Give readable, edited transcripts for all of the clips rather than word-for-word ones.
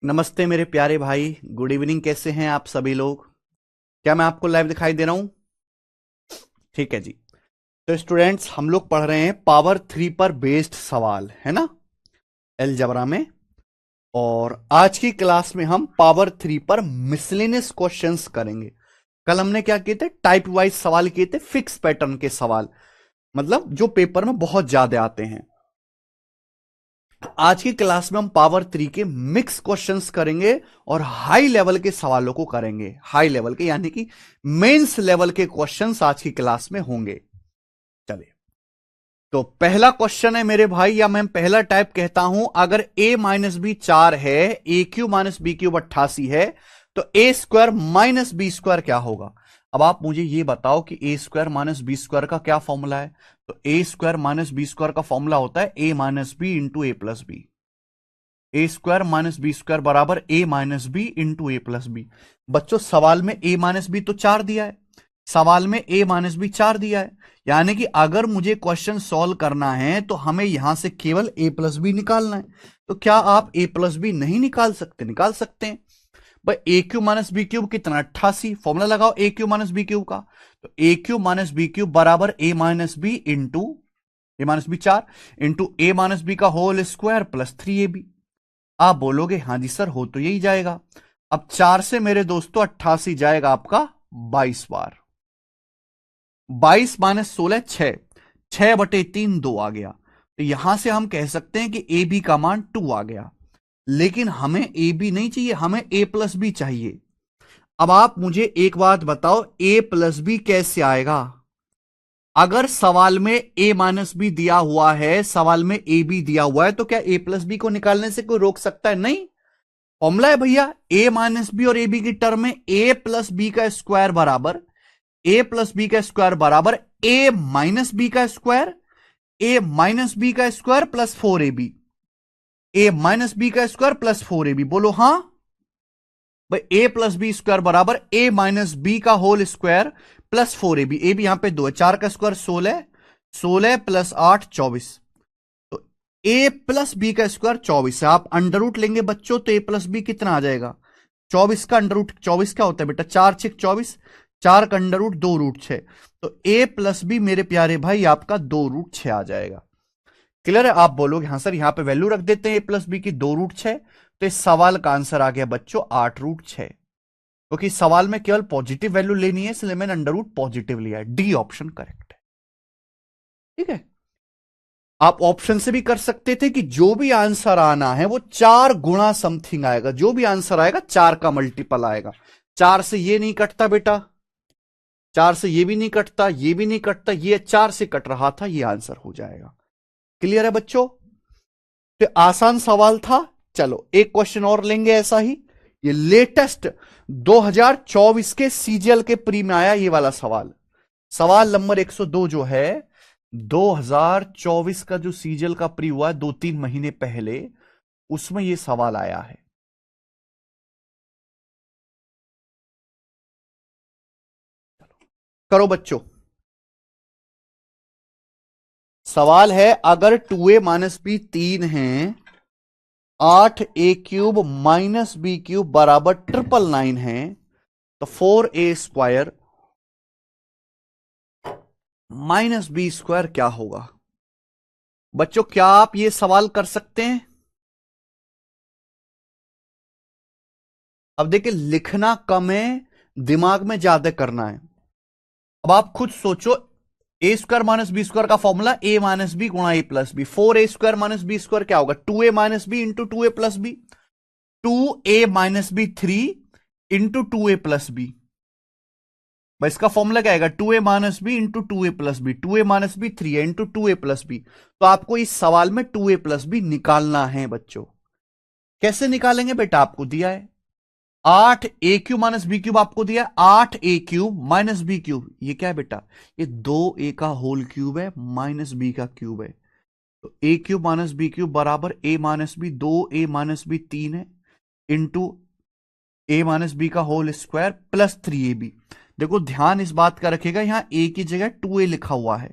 नमस्ते मेरे प्यारे भाई, गुड इवनिंग। कैसे हैं आप सभी लोग? क्या मैं आपको लाइव दिखाई दे रहा हूं? ठीक है जी। तो स्टूडेंट्स, हम लोग पढ़ रहे हैं पावर थ्री पर बेस्ड सवाल, है ना, अलजेब्रा में। और आज की क्लास में हम पावर थ्री पर मिसलेनियस क्वेश्चंस करेंगे। कल हमने क्या किए थे? टाइप वाइज सवाल किए थे, फिक्स पैटर्न के सवाल, मतलब जो पेपर में बहुत ज्यादा आते हैं। आज की क्लास में हम पावर थ्री के मिक्स क्वेश्चंस करेंगे और हाई लेवल के सवालों को करेंगे। हाई लेवल के यानी कि मेंस लेवल के क्वेश्चंस आज की क्लास में होंगे। चलिए, तो पहला क्वेश्चन है मेरे भाई, या मैं पहला टाइप कहता हूं, अगर a माइनस बी 4 है, ए क्यू माइनस बी क्यूब 88 है, तो A square minus B square क्या होगा? अब आप मुझे ये बताओ कि ए स्क्वायर माइनस बी स्क्वायर का क्या फॉर्मूला है। तो A square minus B square का फॉर्मूला होता है ए माइनस बी इंटू ए प्लस बी। ए स्क्वायर माइनस बी स्क्वायर बराबर a minus b into A plus B. बच्चों, सवाल में ए माइनस बी तो 4 दिया है, सवाल में ए माइनस बी 4 दिया है, यानी कि अगर मुझे क्वेश्चन सॉल्व करना है तो हमें यहां से केवल ए प्लस बी निकालना है। तो क्या आप ए प्लस बी नहीं निकाल सकते? निकाल सकते हैं भाई। A cube minus B cube कितना? 88। फॉर्मूला लगाओ ए क्यूब माइनस बी क्यूब का। तो A cube minus B cube बराबर a minus b into A minus B 4 into A minus B का होल स्क्वायर प्लस 3ab। आप बोलोगे हाँ जी सर, हो तो यही जाएगा। अब 4 से मेरे दोस्तों 88 जाएगा आपका 22 बार। 22 माइनस 16 6, 6/3 2 आ गया। तो यहां से हम कह सकते हैं कि ए बी का मान 2 आ गया। लेकिन हमें ए बी नहीं चाहिए, हमें ए प्लस बी चाहिए। अब आप मुझे एक बात बताओ, ए प्लस बी कैसे आएगा? अगर सवाल में ए माइनस बी दिया हुआ है, सवाल में ए बी दिया हुआ है, तो क्या ए प्लस बी को निकालने से कोई रोक सकता है? नहीं। फॉर्मूला है भैया, ए माइनस बी और ए बी की टर्म में ए प्लस बी का स्क्वायर बराबर ए प्लस बी का स्क्वायर बराबर ए माइनस बी का स्क्वायर, ए माइनस बी का स्क्वायर प्लस 4ab। ए माइनस बी का स्क्वायर प्लस 4ab, बोलो हाँ भाई। ए प्लस बी स्क्वायर बराबर ए माइनस बी का होल स्क्वायर प्लस 4ab। ए भी यहां पे 2 है, 4 का स्क्वायर 16, 16 प्लस 8 24। तो ए प्लस बी का स्क्वायर 24 है। आप अंडर रूट लेंगे बच्चों, तो ए प्लस बी कितना आ जाएगा? 24 का अंडर रूट 24 क्या होता है बेटा? 4 6 24, 4 का अंडर रूट 2 रूट 6। तो ए प्लस बी मेरे प्यारे भाई आपका 2 रूट 6 आ जाएगा। क्लियर है? आप बोलोगे हाँ सर, यहां पे वैल्यू रख देते हैं ए प्लस बी की 2 रूट 6। तो इस सवाल का आंसर आ गया बच्चों 8 रूट 6, क्योंकि सवाल में केवल पॉजिटिव वैल्यू लेनी है, इसलिए मैंने अंडर रूट पॉजिटिव लिया है। डी ऑप्शन करेक्ट है। ठीक है, आप ऑप्शन से भी कर सकते थे कि जो भी आंसर आना है वो 4 गुणा समथिंग आएगा। जो भी आंसर आएगा 4 का मल्टीपल आएगा। 4 से ये नहीं कटता बेटा, 4 से ये भी नहीं कटता, ये भी नहीं कटता, ये 4 से कट रहा था, ये आंसर हो जाएगा। क्लियर है बच्चों? तो आसान सवाल था। चलो एक क्वेश्चन और लेंगे ऐसा ही। ये लेटेस्ट 2024 के सीजीएल के प्री में आया ये वाला सवाल, सवाल नंबर 102 जो है 2024 का जो सीजीएल का प्री हुआ है 2-3 महीने पहले, उसमें ये सवाल आया है। करो बच्चों। सवाल है, अगर 2a माइनस बी 3 है, 8a cube minus B cube बराबर 999 है, तो 4a square minus B square क्या होगा? बच्चों, क्या आप ये सवाल कर सकते हैं? अब देखिए, लिखना कम है, दिमाग में ज्यादा करना है। अब आप खुद सोचो, a square minus B square का फॉर्मूला ए माइनस बी गुणा a plus b. 4a square minus B square क्या होगा? 2a minus b into 2a plus b. 2a minus B 3 into 2a plus b. भाई इसका formula क्या आएगा? 2a minus b into 2a plus b. 2a minus B 3 है into 2a plus B. तो आपको इस सवाल में 2a प्लस बी निकालना है बच्चों। कैसे निकालेंगे बेटा? आपको दिया है 8a cube minus B cube, आपको दिया 8a cube minus B cube. ये क्या है बेटा? ये 2a का होल क्यूब है माइनस बी का क्यूब है। तो a cube minus B cube बराबर a minus B 2a minus B 3 है इंटू a माइनस बी का होल स्क्वायर प्लस 3ab। देखो ध्यान इस बात का रखिएगा, यहां a की जगह 2a लिखा हुआ है,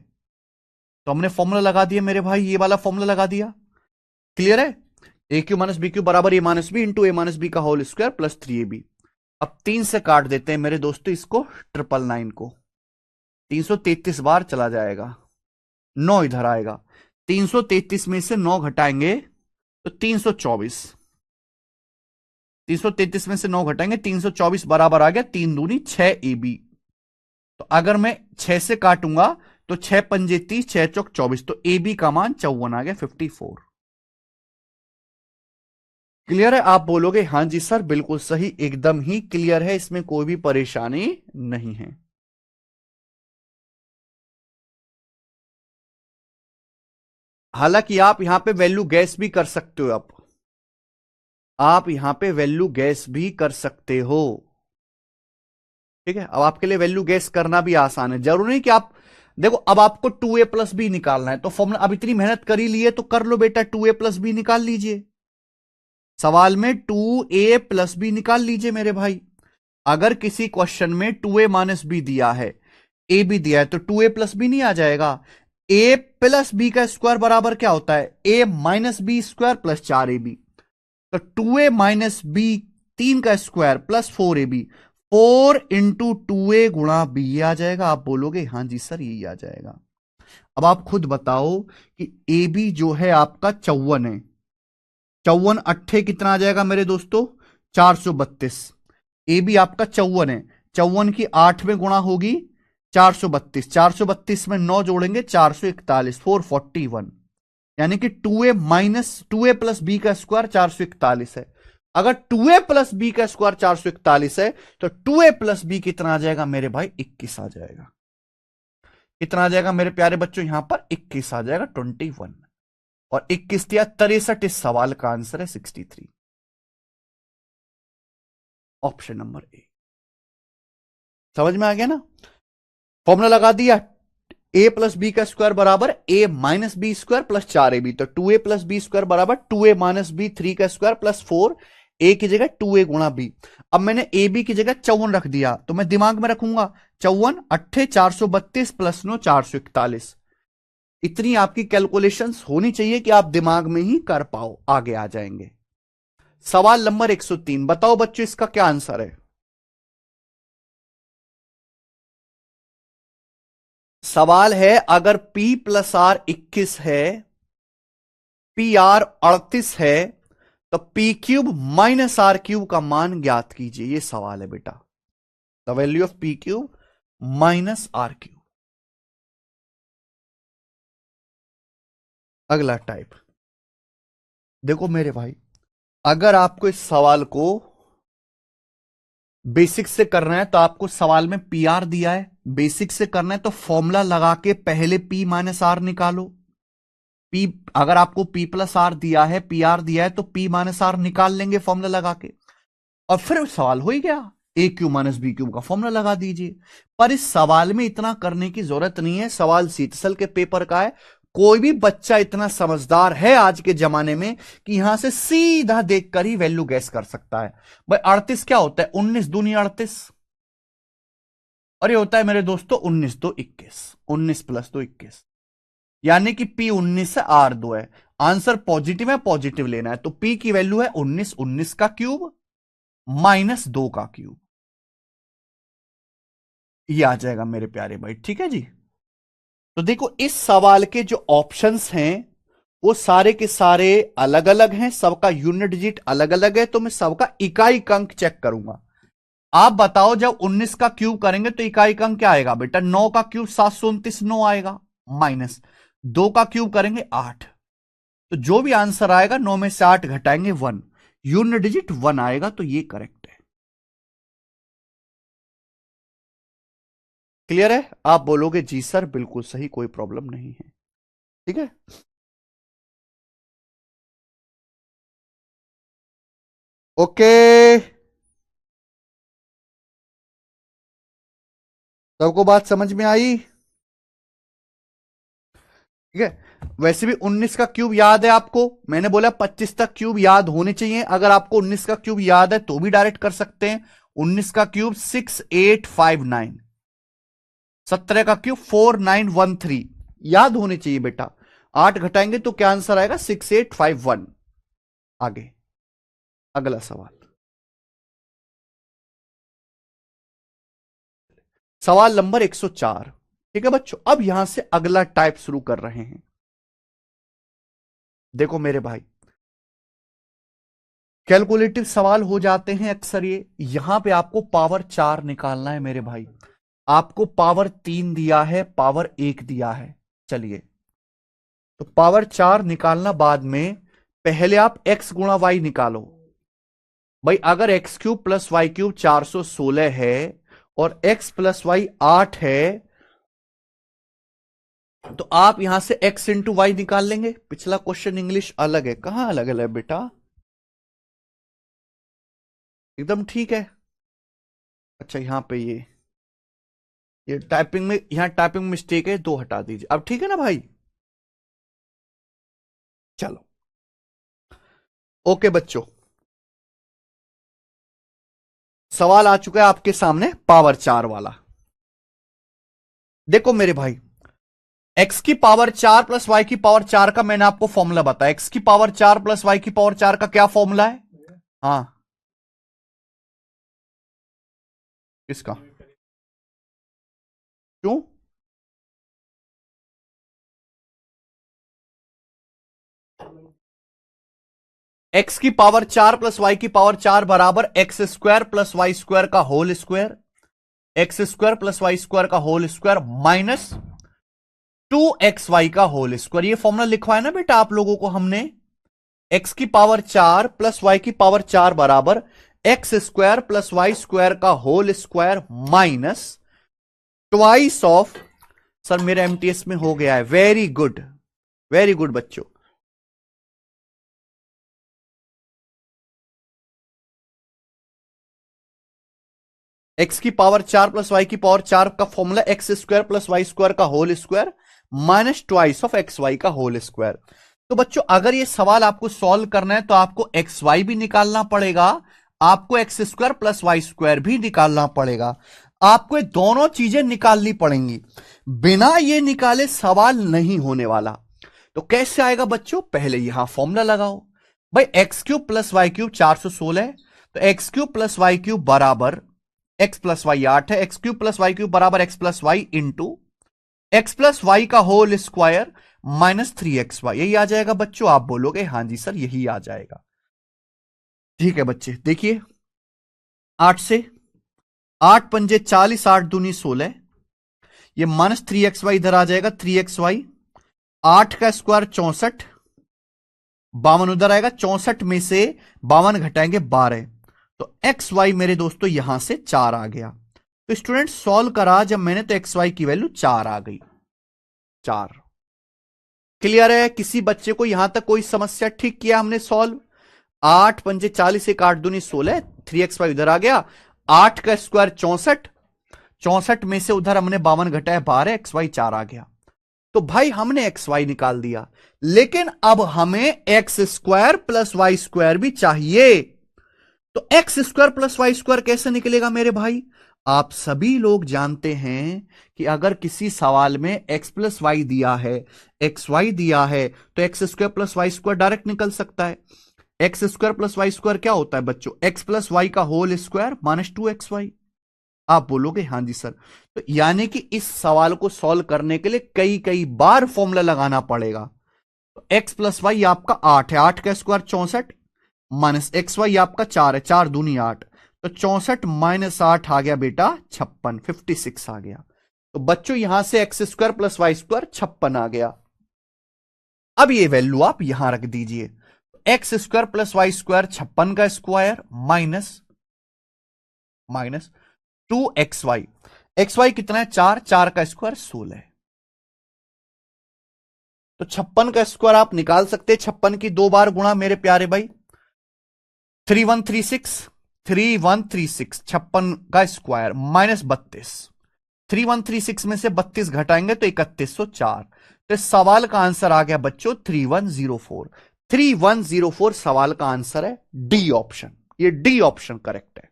तो हमने फॉर्मूला लगा दिया मेरे भाई, ये वाला फॉर्मूला लगा दिया। क्लियर है? ए क्यू माइनस बी क्यू बराबर a minus b into A minus B का होल स्क्वायर प्लस 3ab। अब 3 से काट देते हैं मेरे दोस्तों इसको, 999 को 333 बार चला जाएगा, 9 इधर आएगा, 333 में से 9 घटाएंगे तो 324, 333 में से 9 घटाएंगे 324 बराबर आ गया 3 दूनी 6ab। तो अगर मैं 6 से काटूंगा तो 6 पंजे 30, 6 चौक 24, तो ए बी का मान 54 आ गया 54। क्लियर है? आप बोलोगे हां जी सर बिल्कुल सही, एकदम ही क्लियर है, इसमें कोई भी परेशानी नहीं है। हालांकि आप यहां पे वैल्यू गैस भी कर सकते हो, आप यहां पे वैल्यू गैस भी कर सकते हो। ठीक है, अब आपके लिए वैल्यू गैस करना भी आसान है, जरूरी नहीं कि आप देखो, अब आपको 2a प्लस बी निकालना है तो फॉर्मूला अब इतनी मेहनत कर ही ली है तो कर लो बेटा, 2a प्लस बी निकाल लीजिए। सवाल में 2a प्लस बी निकाल लीजिए मेरे भाई। अगर किसी क्वेश्चन में 2a माइनस बी दिया है, ए बी दिया है, तो 2a प्लस बी नहीं आ जाएगा? a प्लस बी का स्क्वायर बराबर क्या होता है? a minus B square plus 4ab। तो 2a माइनस बी 3 का square plus 4ab, 4 into 2a गुणा बी आ जाएगा। आप बोलोगे हां जी सर यही आ जाएगा। अब आप खुद बताओ कि ए बी जो है आपका 54 है, 54 अट्ठे कितना आ जाएगा मेरे दोस्तों? 432। ए बी आपका 54 है, 54 की 8 में गुणा होगी 432, 432 में 9 जोड़ेंगे 441, 441, यानी कि 2a प्लस बी का स्क्वायर 441 है। अगर 2a प्लस बी का स्क्वायर 441 है तो 2a प्लस बी कितना आ जाएगा मेरे भाई? 21 आ जाएगा। कितना आ जाएगा मेरे प्यारे बच्चों? यहां पर 21 आ जाएगा, 21, और 21 दिया 63, इस सवाल का आंसर है 63, ऑप्शन नंबर ए। समझ में आ गया ना? फॉर्मूला लगा दिया, ए प्लस बी का स्क्वायर बराबर a minus B square plus 4ab, तो 2a प्लस बी स्क्वायर बराबर 2a माइनस बी 3 का स्क्वायर प्लस 4, ए की जगह 2a गुणा बी। अब मैंने ए बी की जगह 54 रख दिया, तो मैं दिमाग में रखूंगा 54 अट्ठे 432 प्लस 9 441। इतनी आपकी कैलकुलेशंस होनी चाहिए कि आप दिमाग में ही कर पाओ, आगे आ जाएंगे। सवाल नंबर 103, बताओ बच्चों इसका क्या आंसर है? सवाल है अगर P प्लस आर 21 है, पी आर 38 है, तो P cube minus R cube का मान ज्ञात कीजिए। ये सवाल है बेटा, the value of P cube minus R cube. अगला टाइप देखो मेरे भाई, अगर आपको इस सवाल को बेसिक से करना है तो आपको सवाल में पी आर दिया है, बेसिक से करना है तो फॉर्मूला लगा के पहले P माइनस आर निकालो। P, अगर आपको P प्लस आर दिया है, पी आर दिया है, तो P माइनस आर निकाल लेंगे फॉर्मूला लगा के, और फिर सवाल हो ही गया, ए क्यूब माइनस बी क्यूब का फॉर्मूला लगा दीजिए। पर इस सवाल में इतना करने की जरूरत नहीं है, सवाल सीतसल के पेपर का है। कोई भी बच्चा इतना समझदार है आज के जमाने में कि यहां से सीधा देखकर ही वैल्यू गैस कर सकता है। भाई 38 क्या होता है? 19 दूनी 38, और ये होता है मेरे दोस्तों 19 दो 21, 19 प्लस 2 21, यानी कि P 19 है आर 2 है। आंसर पॉजिटिव है, पॉजिटिव लेना है, तो P की वैल्यू है 19, 19 का क्यूब माइनस 2 का क्यूब, ये आ जाएगा मेरे प्यारे भाई। ठीक है जी, तो देखो इस सवाल के जो ऑप्शंस हैं वो सारे के सारे अलग अलग हैं, सबका यूनिट डिजिट अलग अलग है, तो मैं सबका इकाई अंक चेक करूंगा। आप बताओ जब 19 का क्यूब करेंगे तो इकाई अंक क्या आएगा बेटा? 9 का क्यूब 729 9 आएगा, माइनस 2 का क्यूब करेंगे 8, तो जो भी आंसर आएगा 9 में से 8 घटाएंगे 1, यूनिट डिजिट 1 आएगा, तो ये करेक्ट है। क्लियर है? आप बोलोगे जी सर बिल्कुल सही, कोई प्रॉब्लम नहीं है। ठीक है, ओके, सबको बात समझ में आई? ठीक है, वैसे भी 19 का क्यूब याद है आपको, मैंने बोला 25 तक क्यूब याद होने चाहिए। अगर आपको 19 का क्यूब याद है तो भी डायरेक्ट कर सकते हैं। 19 का क्यूब 6859, 17 का क्यूब 4913, याद होने चाहिए बेटा। 8 घटाएंगे तो क्या आंसर आएगा? 6851। आगे अगला सवाल, सवाल नंबर 104। ठीक है बच्चों, अब यहां से अगला टाइप शुरू कर रहे हैं। देखो मेरे भाई, कैलकुलेटिव सवाल हो जाते हैं अक्सर ये। यहां पे आपको पावर 4 निकालना है मेरे भाई। आपको पावर 3 दिया है, पावर 1 दिया है। चलिए, तो पावर 4 निकालना बाद में, पहले आप x गुणा वाई निकालो। भाई अगर X cube plus Y cube 416 है और x प्लस वाई 8 है, तो आप यहां से x इंटू वाई निकाल लेंगे। पिछला क्वेश्चन इंग्लिश अलग है, कहां अलग अलग है बेटा? एकदम ठीक है। अच्छा यहां पे ये टाइपिंग में, यहां टाइपिंग मिस्टेक है, 2 हटा दीजिए। अब ठीक है ना भाई? चलो ओके बच्चों, सवाल आ चुका है आपके सामने पावर 4 वाला। देखो मेरे भाई, x की पावर 4 प्लस वाई की पावर 4 का मैंने आपको फॉर्मूला बताया। x की पावर 4 प्लस वाई की पावर 4 का क्या फॉर्मूला है? हाँ, किसका? क्यों? x की पावर 4 प्लस वाई की पावर 4 बराबर x square plus Y square का whole square, x square plus Y square का होल स्क्वायर माइनस 2xy का होल स्क्वायर। ये फॉर्मूला लिखवाया ना बेटा आप लोगों को हमने। x की पावर 4 प्लस वाई की पावर 4 बराबर x square plus Y square का whole square minus twice of, sir मेरे एमटीएस में हो गया है, वेरी गुड, वेरी गुड बच्चों। एक्स की पावर 4 प्लस वाई की पावर 4 का formula x square plus Y square का whole square minus twice of x Y का होल स्क्वायर। तो बच्चों अगर ये सवाल आपको सॉल्व करना है तो आपको एक्स वाई भी निकालना पड़ेगा, आपको X square plus Y square भी निकालना पड़ेगा। आपको ये दोनों चीजें निकालनी पड़ेंगी, बिना ये निकाले सवाल नहीं होने वाला। तो कैसे आएगा बच्चों? पहले यहां फॉर्मूला लगाओ। भाई x cube plus Y cube 416 है, तो x cube plus Y cube बराबर एक्स प्लस वाई 8 है। X cube plus Y cube बराबर x plus y into x plus Y का होल स्क्वायर माइनस 3xy। यही आ जाएगा बच्चों? आप बोलोगे हाँ जी सर यही आ जाएगा। ठीक है बच्चे, देखिए 8 से 8 पंजे 40, 8 दूनी 16, ये माइनस 3xy इधर आ जाएगा, 3xy 8 का स्क्वायर 64, 52 उधर आएगा, 64 में से 52 घटाएंगे 12, तो एक्स वाई मेरे दोस्तों यहां से 4 आ गया। तो स्टूडेंट सॉल्व करा जब मैंने, तो एक्स वाई की वैल्यू 4 आ गई, 4। क्लियर है? किसी बच्चे को यहां तक कोई समस्या? ठीक किया हमने सॉल्व। 8 पंजे 40, एक 8 दूनी 16, 3xy उधर आ गया, 8 का स्क्वायर 64, 64 में से उधर हमने 52 घटाया 12, एक्स वाई 4 आ गया। तो भाई हमने एक्स वाई निकाल दिया, लेकिन अब हमें X square plus Y square भी चाहिए। तो X square plus Y square कैसे निकलेगा मेरे भाई? आप सभी लोग जानते हैं कि अगर किसी सवाल में एक्स प्लस वाई दिया है, एक्स वाई दिया है, तो X square plus Y square direct निकल सकता है। X square plus Y square क्या होता है बच्चों? एक्स प्लस वाई का होल स्क्वायर माइनस 2xy। आप बोलोगे हाँ जी सर। तो यानी कि इस सवाल को सॉल्व करने के लिए कई कई बार फॉर्मूला लगाना पड़ेगा। तो एक्स प्लस वाई आपका 8 है, 8 का स्क्वायर 64 माइनस एक्स वाई आपका 4 है, 4 दूनी 8, तो 64 माइनस 8 आ गया बेटा 56, 56 आ गया। तो बच्चों यहां से x square plus Y square 56 आ गया। अब ये वैल्यू आप यहां रख दीजिए, X square plus Y square 56 का square minus minus 2xy, xy कितना है? 4, 4 का स्क्वायर 16 है। तो 56 का स्क्वायर आप निकाल सकते हैं, 56 की 2 बार गुणा मेरे प्यारे भाई, 3136, 3136, 56 का स्क्वायर माइनस 32, 3136 में से 32 घटाएंगे तो 3104। तो इस सवाल का आंसर आ गया बच्चों 3104। 3104 सवाल का आंसर है, डी ऑप्शन। ये डी ऑप्शन करेक्ट है।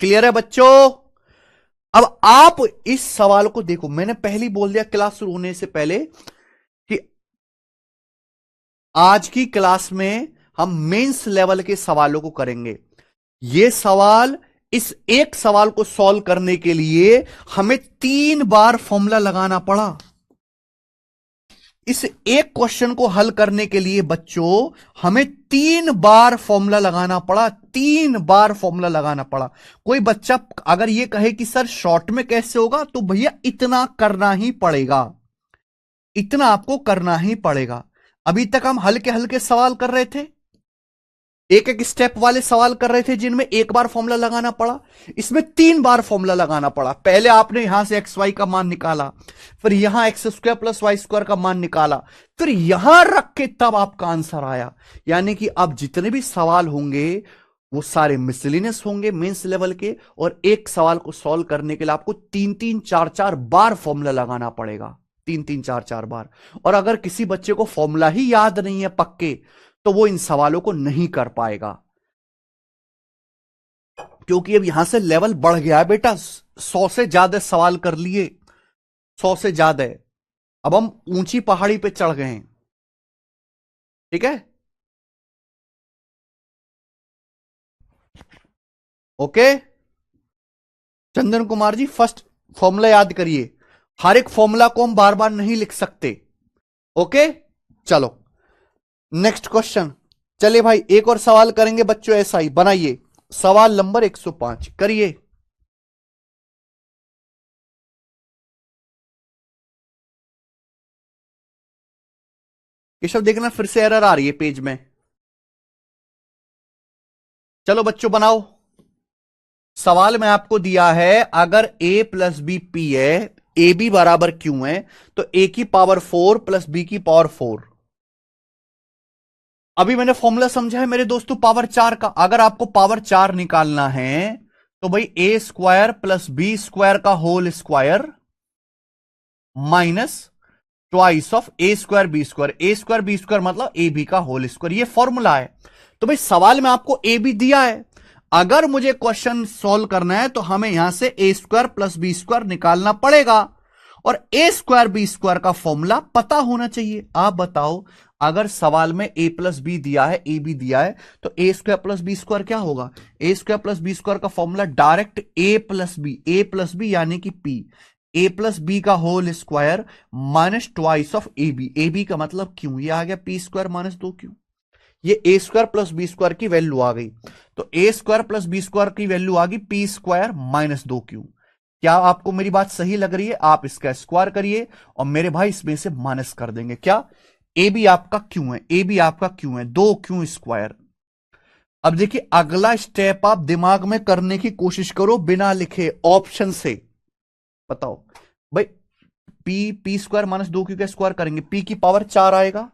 क्लियर है बच्चों? अब आप इस सवाल को देखो, मैंने पहले बोल दिया क्लास शुरू होने से पहले कि आज की क्लास में हम मेंस लेवल के सवालों को करेंगे। ये सवाल, इस एक सवाल को सॉल्व करने के लिए हमें 3 बार फॉर्मूला लगाना पड़ा। इस एक क्वेश्चन को हल करने के लिए बच्चों हमें 3 बार फॉर्मूला लगाना पड़ा, 3 बार फॉर्मूला लगाना पड़ा। कोई बच्चा अगर ये कहे कि सर शॉर्ट में कैसे होगा, तो भैया इतना करना ही पड़ेगा, इतना आपको करना ही पड़ेगा। अभी तक हम हल्के हल्के सवाल कर रहे थे, एक एक स्टेप वाले सवाल कर रहे थे जिनमें 1 बार फॉर्मूला लगाना पड़ा। इसमें 3 बार फॉर्मूला लगाना पड़ा। पहले आपने यहां से एक्स वाई का मान निकाला, फिर यहां X square plus Y square का मान निकाला, फिर यहां रख के तब आपका आंसर आया। यानी कि अब जितने भी सवाल होंगे वो सारे मिसलिनियस होंगे मेंस लेवल के, और एक सवाल को सॉल्व करने के लिए आपको 3-3, 4-4 बार फॉर्मूला लगाना पड़ेगा, 3-3, 4-4 बार। और अगर किसी बच्चे को फॉर्मूला ही याद नहीं है पक्के, तो वो इन सवालों को नहीं कर पाएगा, क्योंकि अब यहां से लेवल बढ़ गया है बेटा। 100 से ज्यादा सवाल कर लिए, 100 से ज्यादा। अब हम ऊंची पहाड़ी पे चढ़ गए हैं, ठीक है। Okay Chandan Kumar ji, first formula याद करिए। हर एक फॉर्मूला को हम बार बार नहीं लिख सकते। ओके चलो नेक्स्ट क्वेश्चन। चलिए भाई एक और सवाल करेंगे बच्चों, ऐसा ही बनाइए। सवाल नंबर 105 करिए। केशव देखना फिर से एरर आ रही है पेज में। चलो बच्चों बनाओ। सवाल में आपको दिया है अगर a प्लस बी पी है, ए बी बराबर क्यों है, तो a की पावर 4 प्लस बी की पावर 4। अभी मैंने फॉर्मूला समझा है मेरे दोस्तों पावर 4 का। अगर आपको पावर 4 निकालना है तो भाई A square plus B square का whole square minus twice of A square B square. A square B square मतलब ए बी का होल स्क्वायर, ये फॉर्मूला है। तो भाई सवाल में आपको ए बी दिया है, अगर मुझे क्वेश्चन सॉल्व करना है तो हमें यहां से ए स्क्वायर प्लस बी स्क्वायर निकालना पड़ेगा, और ए स्क्वायर बी स्क्वायर का फॉर्मूला पता होना चाहिए। आप बताओ, अगर सवाल में ए प्लस बी दिया है, ए बी दिया है, तो A square plus B square क्या होगा? A square plus B square का formula direct A plus B यानी कि पी, ए प्लस बी का whole square minus twice of A B. A B का मतलब क्यों, ये आ गया पी स्क्वायर माइनस 2 क्यों। ये A square plus B square की वैल्यू आ गई, तो A square plus B square की वैल्यू आ गई पी स्क्वायर माइनस 2 क्यू। क्या आपको मेरी बात सही लग रही है? आप इसका स्क्वायर करिए और मेरे भाई इसमें से माइनस कर देंगे। क्या ए बी आपका क्यों है? ए बी आपका क्यों है 2 क्यू स्क्वायर। अब देखिए अगला स्टेप आप दिमाग में करने की कोशिश करो बिना लिखे ऑप्शन से। बताओ भाई, पी स्क्वायर माइनस 2 क्यू का स्क्वायर करेंगे, पी की पावर 4 आएगा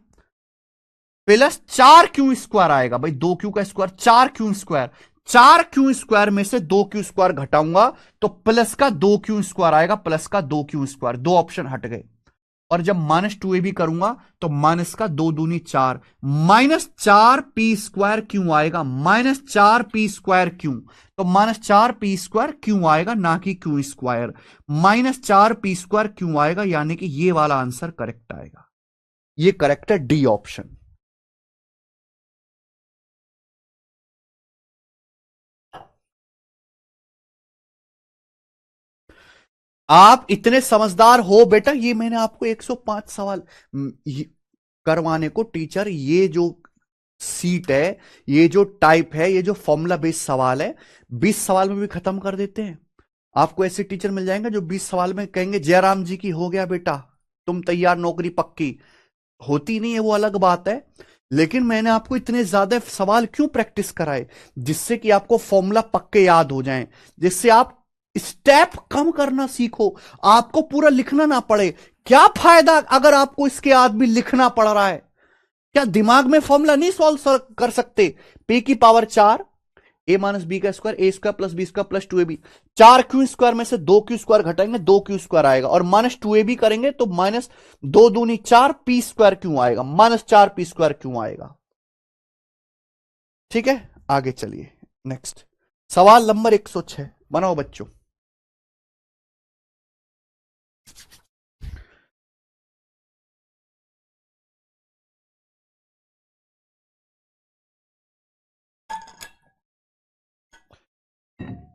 प्लस 4 क्यू स्क्वायर आएगा। भाई 2 क्यू का square 4 q square, 4 q square में से 2 क्यू स्क्वायर घटाऊंगा तो प्लस का 2 क्यू स्क्वायर आएगा, प्लस का 2 क्यू स्क्वायर। दो ऑप्शन हट गए। और जब माइनस 2 ए भी करूंगा तो माइनस का 2 दूनी 4, माइनस 4 पी स्क्वायर क्यों आएगा, माइनस 4 पी स्क्वायर क्यों, तो माइनस 4 पी स्क्वायर क्यों आएगा ना कि Q square. Minus 4 P square क्यों आएगा, यानी कि ये वाला आंसर करेक्ट आएगा। ये करेक्ट है, डी ऑप्शन। आप इतने समझदार हो बेटा, ये मैंने आपको 105 सवाल करवाने को टीचर, ये जो सीट है, ये जो टाइप है, ये जो फॉर्मूला बेस्ड सवाल है, 20 सवाल में भी खत्म कर देते हैं। आपको ऐसे टीचर मिल जाएंगे जो 20 सवाल में कहेंगे जयराम जी की हो गया बेटा, तुम तैयार, नौकरी पक्की। होती नहीं है वो अलग बात है, लेकिन मैंने आपको इतने ज्यादा सवाल क्यों प्रैक्टिस कराए, जिससे कि आपको फॉर्मूला पक्के याद हो जाएं, जिससे आप स्टेप कम करना सीखो, आपको पूरा लिखना ना पड़े। क्या फायदा अगर आपको इसके आदमी लिखना पड़ रहा है? क्या दिमाग में फॉर्मूला नहीं सॉल्व कर सकते? पी की पावर 4, ए माइनस बी का स्क्वायर, ए square plus B square plus 2ab। 4 q square में से 2 क्यू स्क्वायर घटाएंगे, 2 क्यू स्क्वायर आएगा, और माइनस 2ab करेंगे तो माइनस 2 दूनी 4 पी स्क्वायर क्यों आएगा, माइनस 4 पी स्क्वायर क्यों आएगा। ठीक है आगे चलिए नेक्स्ट। सवाल नंबर 106 बनाओ बच्चों।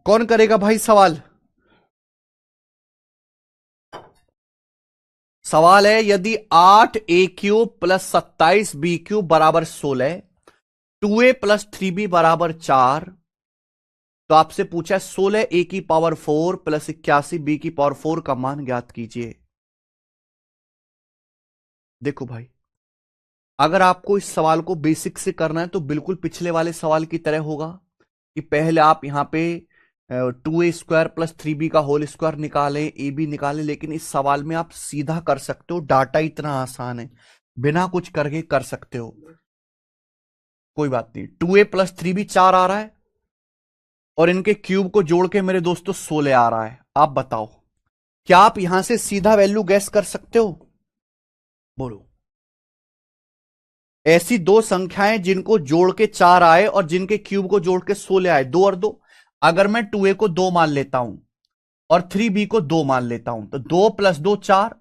कौन करेगा भाई सवाल? सवाल है यदि 8a³ प्लस 27b³ बराबर 16, 2a प्लस 3b बराबर 4, तो आपसे पूछा है 16a⁴ प्लस 81b⁴ का मान ज्ञात कीजिए। देखो भाई, अगर आपको इस सवाल को बेसिक से करना है तो बिल्कुल पिछले वाले सवाल की तरह होगा कि पहले आप यहां पे 2a² प्लस 3b का होल स्क्वायर निकालें, ए बी निकालें, लेकिन इस सवाल में आप सीधा कर सकते हो, डाटा इतना आसान है, बिना कुछ करके कर सकते हो, कोई बात नहीं। 2a प्लस 3b 4 आ रहा है और इनके क्यूब को जोड़ के मेरे दोस्तों 16 आ रहा है। आप बताओ, क्या आप यहां से सीधा वैल्यू गैस कर सकते हो? बोलो। ऐसी दो संख्याएं जिनको जोड़ के 4 आए और जिनके क्यूब को जोड़ के 16 आए, 2 और 2। अगर मैं 2a को 2 मान लेता हूं और 3b को 2 मान लेता हूं तो 2 प्लस 2 4।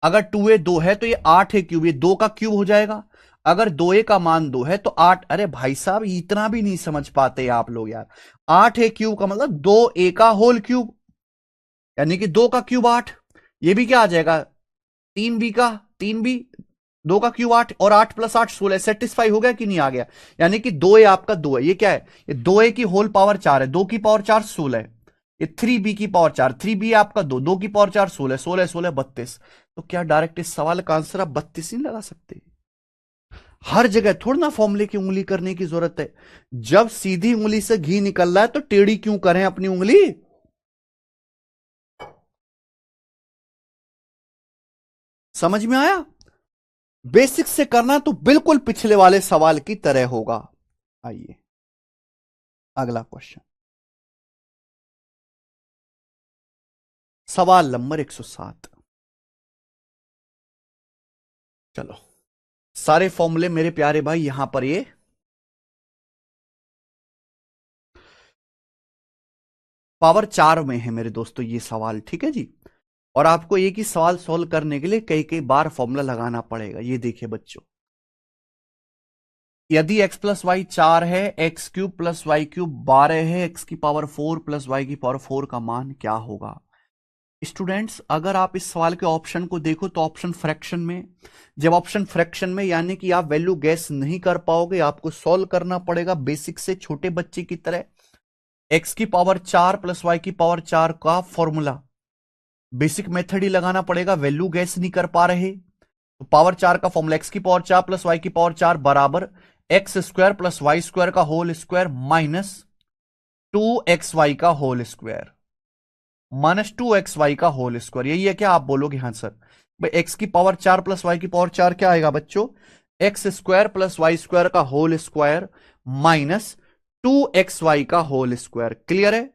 अगर 2a 2 है तो ये 8 है क्यूब, ये 2 का क्यूब हो जाएगा। अगर 2a का मान 2 है तो 8। अरे भाई साहब, इतना भी नहीं समझ पाते आप लोग यार। 8 है क्यूब का मतलब 2a का होल क्यूब, यानी कि 2 का क्यूब 8। ये भी क्या आ जाएगा? 3b का 3b, 2 का क्यूब 8 और 8 प्लस 8 16। सेटिस्फाई हो गया कि नहीं? आ गया। यानी कि 2a आपका 2 है। ये क्या है? ये 2a की होल पावर 4 है, 2 की पावर 4 16 है। ये 3b की पावर 4, 3b आपका 2, 2 की पावर 4 16, 16 16 32। तो क्या डायरेक्ट इस सवाल का आंसर आप 32 नहीं लगा सकते? हर जगह थोड़ा ना फॉर्मूले की उंगली करने की जरूरत है। जब सीधी उंगली से घी निकल रहा है तो टेढ़ी क्यों करें अपनी उंगली? समझ में आया? बेसिक से करना तो बिल्कुल पिछले वाले सवाल की तरह होगा। आइए अगला क्वेश्चन, सवाल नंबर 107। चलो, सारे फॉर्मूले मेरे प्यारे भाई यहां पर ये पावर 4 में है मेरे दोस्तों ये सवाल, ठीक है जी। और आपको एक ही सवाल सॉल्व करने के लिए कई कई बार फॉर्मूला लगाना पड़ेगा। ये देखिए बच्चों, यदि x प्लस वाई 4 है, x³ प्लस y³ 12 है, x की पावर 4 प्लस y की पावर 4 का मान क्या होगा? स्टूडेंट्स, अगर आप इस सवाल के ऑप्शन को देखो तो ऑप्शन फ्रैक्शन में, जब ऑप्शन फ्रैक्शन में यानी कि आप वैल्यू गैस नहीं कर पाओगे, आपको सॉल्व करना पड़ेगा बेसिक से छोटे बच्चे की तरह। x की पावर 4 प्लस y की पावर 4 का फॉर्मूला बेसिक मेथड ही लगाना पड़ेगा, वैल्यू गैस नहीं कर पा रहे तो पावर 4 का फॉर्मूला x की पावर 4 प्लस y की पावर 4 बराबर x² प्लस y² का होल स्क्वायर माइनस 2xy का होल स्क्वायर, -2xy का होल स्क्वायर। यही है क्या? आप बोलोगे हाँ सर। भाई x की पावर 4 प्लस y की पावर 4 क्या आएगा बच्चों? x² प्लस y² का होल स्क्वायर माइनस 2xy का होल स्क्वायर। क्लियर है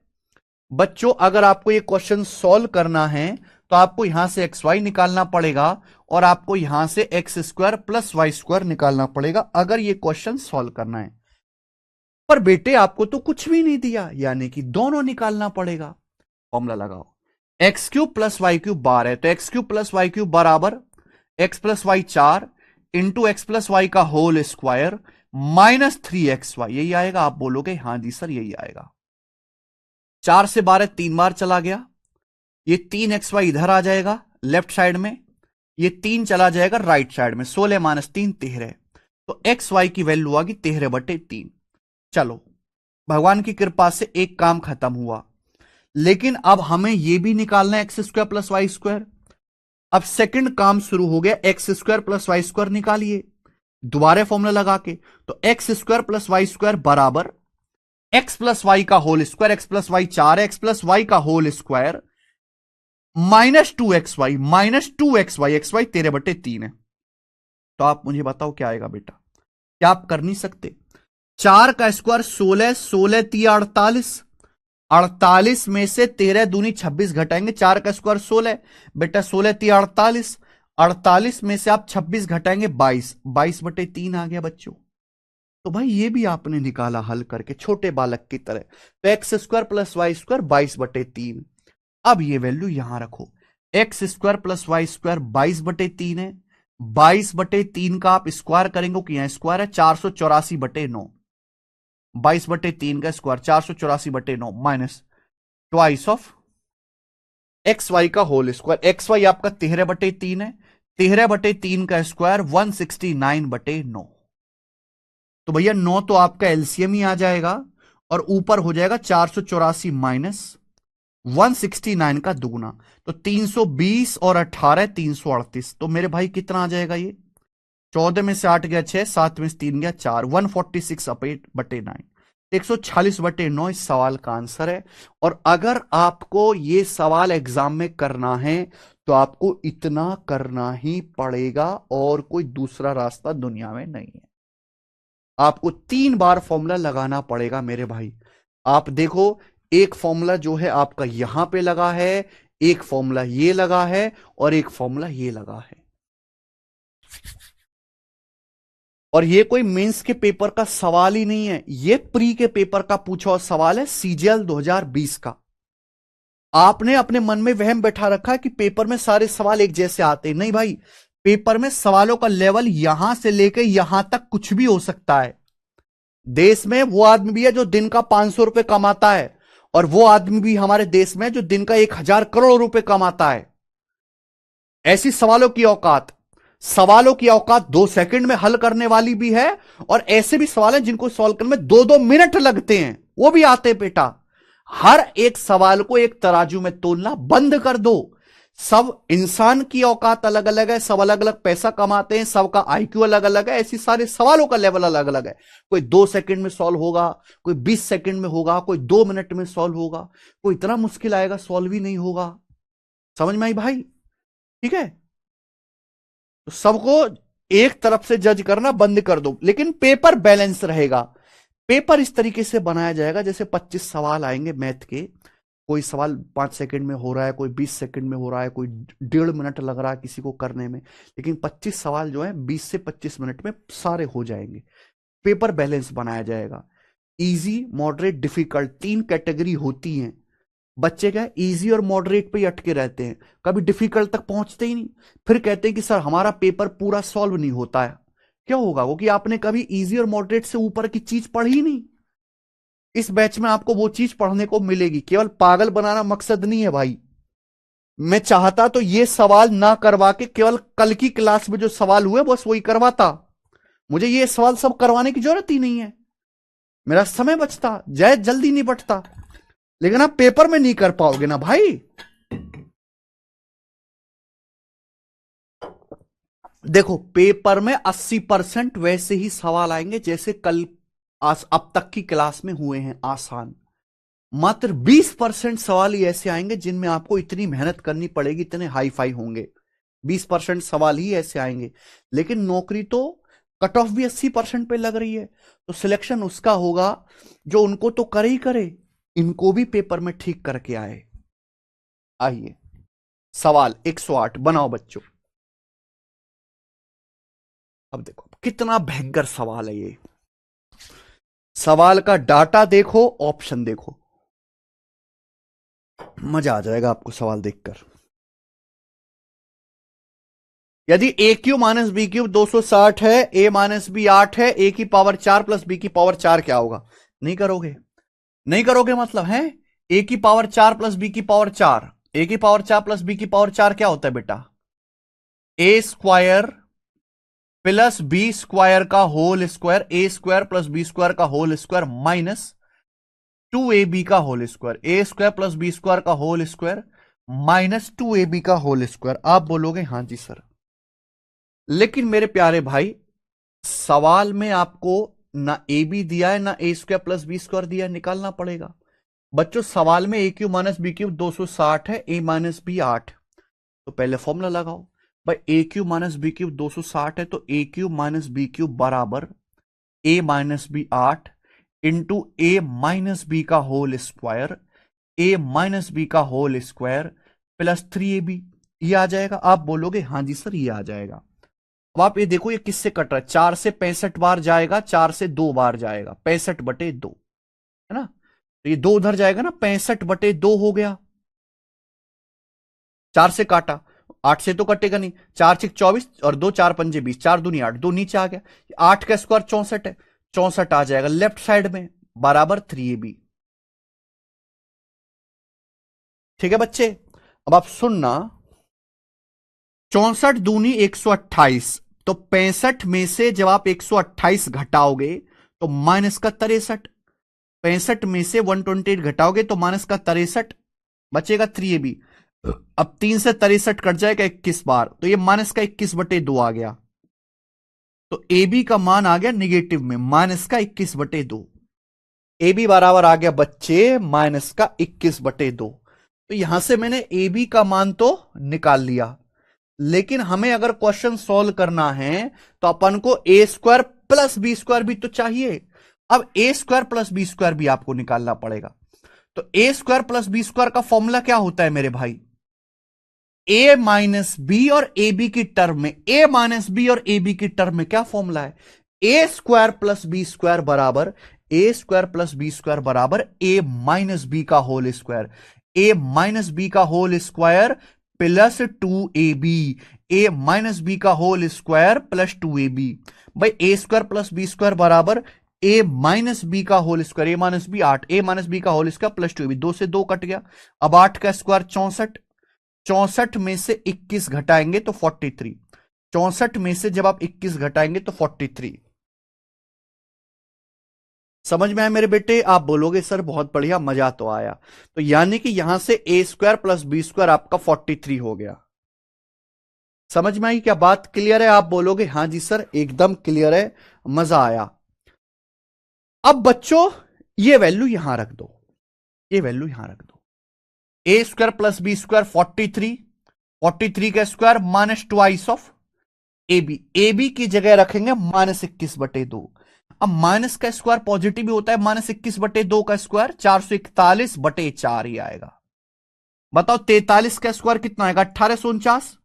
बच्चों? अगर आपको ये क्वेश्चन सॉल्व करना है तो आपको यहां से xy निकालना पड़ेगा और आपको यहां से x² प्लस y² निकालना पड़ेगा अगर ये क्वेश्चन सॉल्व करना है। पर बेटे आपको तो कुछ भी नहीं दिया, यानी कि दोनों निकालना पड़ेगा। फॉर्मूला लगाओ, x³ प्लस y³ 12 है तो x³ प्लस y³ बराबर x plus Y 4 into x plus Y का होल स्क्वायर माइनस 3xy। यही आएगा? आप बोलोगे हाँ जी सर यही आएगा। 4 से 12 3 बार चला गया, ये 3xy इधर आ जाएगा लेफ्ट साइड में, ये 3 चला जाएगा राइट साइड में, 16 माइनस 3 13। तो xy की वैल्यू आ गई 13/3। चलो, भगवान की कृपा से एक काम खत्म हुआ, लेकिन अब हमें यह भी निकालना है x² प्लस y²। अब सेकंड काम शुरू हो गया, x² प्लस y² निकालिए दोबारा फॉर्मूला लगा के। तो x² प्लस y² बराबर x प्लस वाई का whole square, x plus Y 4 है, x प्लस वाई का whole square minus 2xy, xy 13/3 है। तो आप मुझे बताओ क्या आएगा बेटा? क्या आप कर नहीं सकते? 4 का स्क्वायर 16, 16 3 48, 48 में से 13 दूनी 26 घटाएंगे, 4 का स्क्वायर 16 बेटा, 16 3 48, 48 में से आप 26 घटाएंगे 22, 22/3 आ गया बच्चों। तो भाई ये भी आपने निकाला हल करके छोटे बालक की तरह। तो x² प्लस y² 22/3। अब ये वैल्यू यहां रखो, x² प्लस y² 22/3 है, 22/3 का आप स्क्वायर करेंगे कि यहां स्क्वायर है 484/9, 22/3 का square 484/9 minus twice of x Y का होल स्क्वायर। एक्स वाई आपका 13/3 है, 13/3 का स्क्वायर 169/9। तो भैया 9 तो आपका एलसीएम ही आ जाएगा और ऊपर हो जाएगा 484 माइनस 169 का दुगुना, तो 320 और 18 338। तो मेरे भाई कितना आ जाएगा ये? 14 में से 8 गया 6, 7 में से 3 गया 4, 146/9, 146/9 इस सवाल का आंसर है। और अगर आपको ये सवाल एग्जाम में करना है तो आपको इतना करना ही पड़ेगा और कोई दूसरा रास्ता दुनिया में नहीं है। आपको 3 बार फॉर्मूला लगाना पड़ेगा मेरे भाई। आप देखो, एक फॉर्मूला जो है आपका यहां पे लगा है, एक फॉर्मूला ये लगा है और एक फॉर्मूला ये लगा है। और ये कोई मेंस के पेपर का सवाल ही नहीं है, ये प्री के पेपर का पूछा हुआ सवाल है, सीजीएल 2020 का। आपने अपने मन में वहम बैठा रखा है कि पेपर में सारे सवाल एक जैसे आते हैं। नहीं भाई, पेपर में सवालों का लेवल यहां से लेकर यहां तक कुछ भी हो सकता है। देश में वो आदमी भी है जो दिन का 500 रुपए कमाता है, और वो आदमी भी हमारे देश में जो दिन का 1000 करोड़ रुपए कमाता है। ऐसी सवालों की औकात 2 सेकंड में हल करने वाली भी है, और ऐसे भी सवाल हैं जिनको सॉल्व करने में 2-2 मिनट लगते हैं, वो भी आते हैं बेटा। हर एक सवाल को एक तराजू में तोलना बंद कर दो। सब इंसान की औकात अलग अलग है, सब अलग अलग पैसा कमाते हैं, सबका आईक्यू अलग अलग है, ऐसी सारे सवालों का लेवल अलग अलग है। कोई 2 सेकंड में सॉल्व होगा, कोई 20 सेकंड में होगा, कोई 2 मिनट में सॉल्व होगा, कोई इतना मुश्किल आएगा सॉल्व ही नहीं होगा। समझ में आई भाई? ठीक है, तो सबको एक तरफ से जज करना बंद कर दो, लेकिन पेपर बैलेंस रहेगा। पेपर इस तरीके से बनाया जाएगा जैसे 25 सवाल आएंगे मैथ के, कोई सवाल 5 सेकंड में हो रहा है, कोई 20 सेकंड में हो रहा है, कोई 1.5 मिनट लग रहा है किसी को करने में, लेकिन 25 सवाल जो है 20 से 25 मिनट में सारे हो जाएंगे। पेपर बैलेंस बनाया जाएगा। इजी, मॉडरेट, डिफिकल्ट 3 कैटेगरी होती हैं। बच्चे क्या इजी और मॉडरेट पे ही अटके रहते हैं, कभी डिफिकल्ट तक पहुंचते ही नहीं। फिर कहते हैं कि सर हमारा पेपर पूरा सॉल्व नहीं होता है। क्या होगा? वो कि आपने कभी इजी और मॉडरेट से ऊपर की चीज पढ़ी नहीं। इस बैच में आपको वो चीज पढ़ने को मिलेगी। केवल पागल बनाना मकसद नहीं है भाई। मैं चाहता तो ये सवाल ना करवा के केवल कल की क्लास में जो सवाल हुए बस वही करवाता। मुझे ये सवाल सब करवाने की जरूरत ही नहीं है, मेरा समय बचता, जय जल्दी निपटता। लेकिन आप पेपर में नहीं कर पाओगे ना भाई। देखो, पेपर में 80% वैसे ही सवाल आएंगे जैसे कल अब तक की क्लास में हुए हैं, आसान। मात्र 20% सवाल ही ऐसे आएंगे जिनमें आपको इतनी मेहनत करनी पड़ेगी, इतने हाई फाई होंगे। 20% सवाल ही ऐसे आएंगे। लेकिन नौकरी तो कट ऑफ भी 80% पे लग रही है, तो सिलेक्शन उसका होगा जो उनको तो करे ही करे, इनको भी पेपर में ठीक करके आए। आइए, सवाल 108 बनाओ बच्चों। अब देखो कितना भयंकर सवाल है ये। सवाल का डाटा देखो, ऑप्शन देखो, मजा आ जाएगा आपको सवाल देखकर। यदि ए क्यू माइनस बी क्यूब 260 है, ए माइनस बी 8 है, ए की पावर 4 प्लस बी की पावर 4 क्या होगा? नहीं करोगे? नहीं करोगे मतलब है? ए की पावर 4 प्लस बी की पावर 4, ए की पावर 4 प्लस बी की पावर 4 क्या होता है बेटा? ए स्क्वायर प्लस बी स्क्वायर का होल स्क्वायर, ए स्क्वायर प्लस बी स्क्वायर का होल स्क्वायर माइनस 2ab का होल स्क्वायर, ए स्क्वायर प्लस बी स्क्वायर का होल स्क्वायर माइनस 2ab का होल स्क्वायर। आप बोलोगे हां जी सर। लेकिन मेरे प्यारे भाई, सवाल में आपको ना ए बी दिया है ना ए स्क्वायर प्लस बी स्क्वायर दिया है, निकालना पड़ेगा। बच्चों सवाल में ए क्यू माइनस बी क्यूब 260 है, ए माइनस बी 8, तो पहले फॉर्मूला लगाओ भाई। A cube minus B cube 260 है, तो A cube minus B cube बराबर a minus B 8 into A minus B का होल स्क्वायर, ए माइनस बी का होल स्क्वायर प्लस 3ab। ये आ जाएगा। आप बोलोगे हाँ जी सर ये आ जाएगा। अब आप ये देखो ये किससे कट रहा है, 4 से 65 बार जाएगा, 4 से 2 बार जाएगा, 65/2 है ना। तो ये 2 उधर जाएगा ना, 65/2 हो गया। 4 से काटा, 8 से तो कटेगा नहीं, 4 6 24 और 2 4 पंजे 20, 4 दूनी 8, 2 नीचे आ गया। 8 का स्क्वायर 64 है, 64 आ जाएगा लेफ्ट साइड में बराबर 3ab। ठीक है बच्चे, अब आप सुनना। 64 दूनी 128, तो 65 में से जब आप 128 घटाओगे तो माइनस का 63। 65 में से 128 घटाओगे तो माइनस का 63, बचेगा 3ab। अब 3 से 63 कट जाएगा 21 बार, तो ये माइनस का 21/2 आ गया। तो ए बी का मान आ गया निगेटिव में, माइनस का 21/2। ए बी बराबर आ गया बच्चे माइनस का 21/2। तो यहां से मैंने ए बी का मान तो निकाल लिया, लेकिन हमें अगर क्वेश्चन सॉल्व करना है तो अपन को ए स्क्वायर प्लस बी स्क्वायर भी तो चाहिए। अब ए स्क्वायर प्लस बी स्क्वायर भी आपको निकालना पड़ेगा। तो A square plus B square का फॉर्मूला क्या होता है मेरे भाई? ए माइनस बी और ए बी की टर्म में, ए माइनस बी और ए बी की टर्म में क्या फॉर्मूला है? A square plus B square बराबर, ए स्क्वायर प्लस बी स्क्वायर बराबर ए माइनस बी का होल स्क्वायर। ए माइनस बी का होल स्क्वायर प्लस 2ab, ए माइनस बी का होल स्क्वायर प्लस 2ab। भाई A square plus B square बराबर a minus B का whole square, ए minus B 8, ए minus B का whole square plus 2ab, 2 से 2 cut गया। अब 8 का स्क्वायर 64, 64 में से 21 घटाएंगे तो 43। 64 में से जब आप 21 घटाएंगे तो 43। समझ में आया मेरे बेटे? आप बोलोगे सर बहुत बढ़िया, मजा तो आया। तो यानी कि यहां से ए स्क्वायर प्लस बी स्क्वायर आपका 43 हो गया। समझ में आई क्या बात? क्लियर है? आप बोलोगे हाँ जी सर एकदम क्लियर है, मजा आया। अब बच्चों ये वैल्यू यहां रख दो, ये वैल्यू यहां रख दो। A square plus B square 43, 43 का square minus twice of A B, A B की जगह रखेंगे -21/2। अब माइनस का स्क्वायर पॉजिटिव भी होता है, -21/2 का स्क्वायर 441/4 ही आएगा। बताओ 43 का स्क्वायर कितना आएगा? 1849।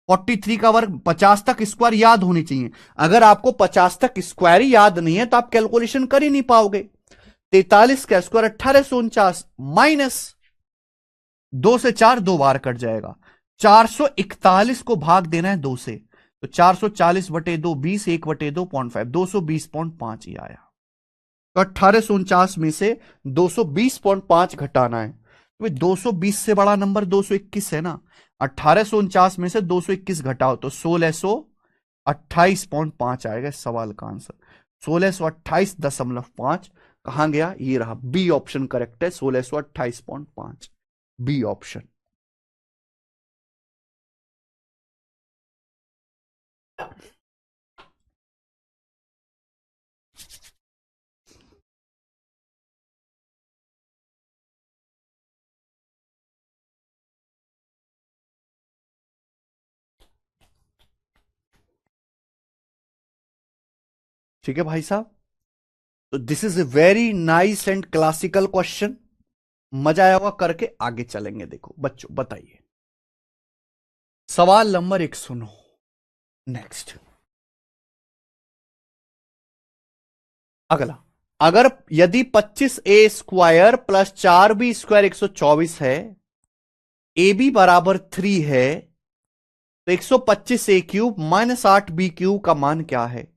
43 का वर्ग 50 तक स्क्वायर याद होनी चाहिए। अगर आपको 50 तक स्क्वायर ही याद नहीं है तो आप कैलकुलेशन कर ही नहीं पाओगे। 43 का स्क्वायर 1849 माइनस 2 से 4 2 बार कट जाएगा। 441 को भाग देना है 2 से, तो 440/2 20, 1/2 0.5, 220.5 ही आया। तो 1849 में से 220.5 घटाना है, तो 220 से बड़ा नंबर 221 है ना। 1849 में से 221 घटाओ तो 1628.5 आएगा इस सवाल का आंसर। 1628.5 कहां गया? ये रहा, बी ऑप्शन करेक्ट है, 1628.5 बी ऑप्शन। ठीक है भाई साहब, तो this is a very nice and classical question. मजा आया होगा करके, आगे चलेंगे। देखो बच्चों बताइए, सवाल नंबर 1 सुनो। नेक्स्ट अगला, अगर यदि 25a square plus 4b square 124 है, ए बी बराबर 3 है, तो 125a cube minus 8b cube का मान क्या है?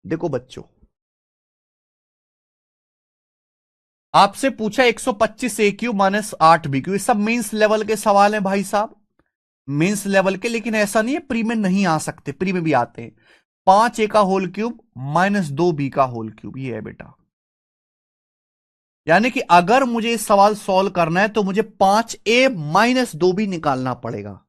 देखो बच्चों, आपसे पूछा 125a cube minus 8b cube, ये सब मेंस लेवल के सवाल हैं भाई साहब, मेंस लेवल के। लेकिन ऐसा नहीं है प्री में नहीं आ सकते, प्री में भी आते हैं। 5a का होल क्यूब माइनस 2b का होल क्यूब, ये है बेटा। यानी कि अगर मुझे इस सवाल सॉल्व करना है तो मुझे 5a माइनस 2b निकालना पड़ेगा।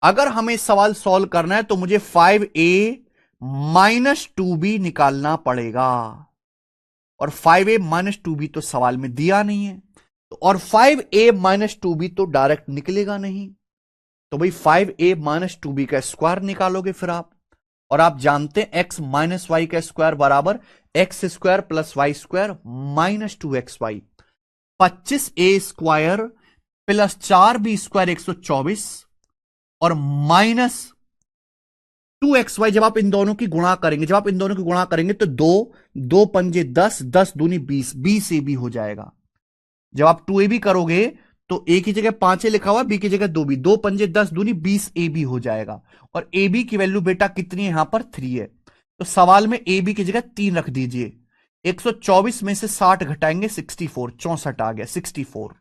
अगर हमें सवाल सॉल्व करना है तो मुझे 5a माइनस 2b निकालना पड़ेगा, और 5a माइनस 2b तो सवाल में दिया नहीं है, तो और 5a माइनस 2b तो डायरेक्ट निकलेगा नहीं। तो भाई 5a माइनस 2b का स्क्वायर निकालोगे फिर आप, और आप जानते हैं x माइनस वाई का स्क्वायर बराबर x square plus Y square minus 2xy। 25a square plus 4b square 124 और माइनस 2xy। जब आप इन दोनों की गुणा करेंगे, जब आप इन दोनों की गुणा करेंगे तो 2 पंजे 10, 10 दूनी 20, 20 ab हो जाएगा। जब आप 2ab करोगे तो ए की जगह 5 लिखा हुआ, बी की जगह 2b, 2 पंजे 10 दूनी 20 ab हो जाएगा। और ab की वैल्यू बेटा कितनी है? यहां पर 3 है, तो सवाल में ab की जगह 3 रख दीजिए। 124 में से 60 घटाएंगे 64, 64 आ गया 64।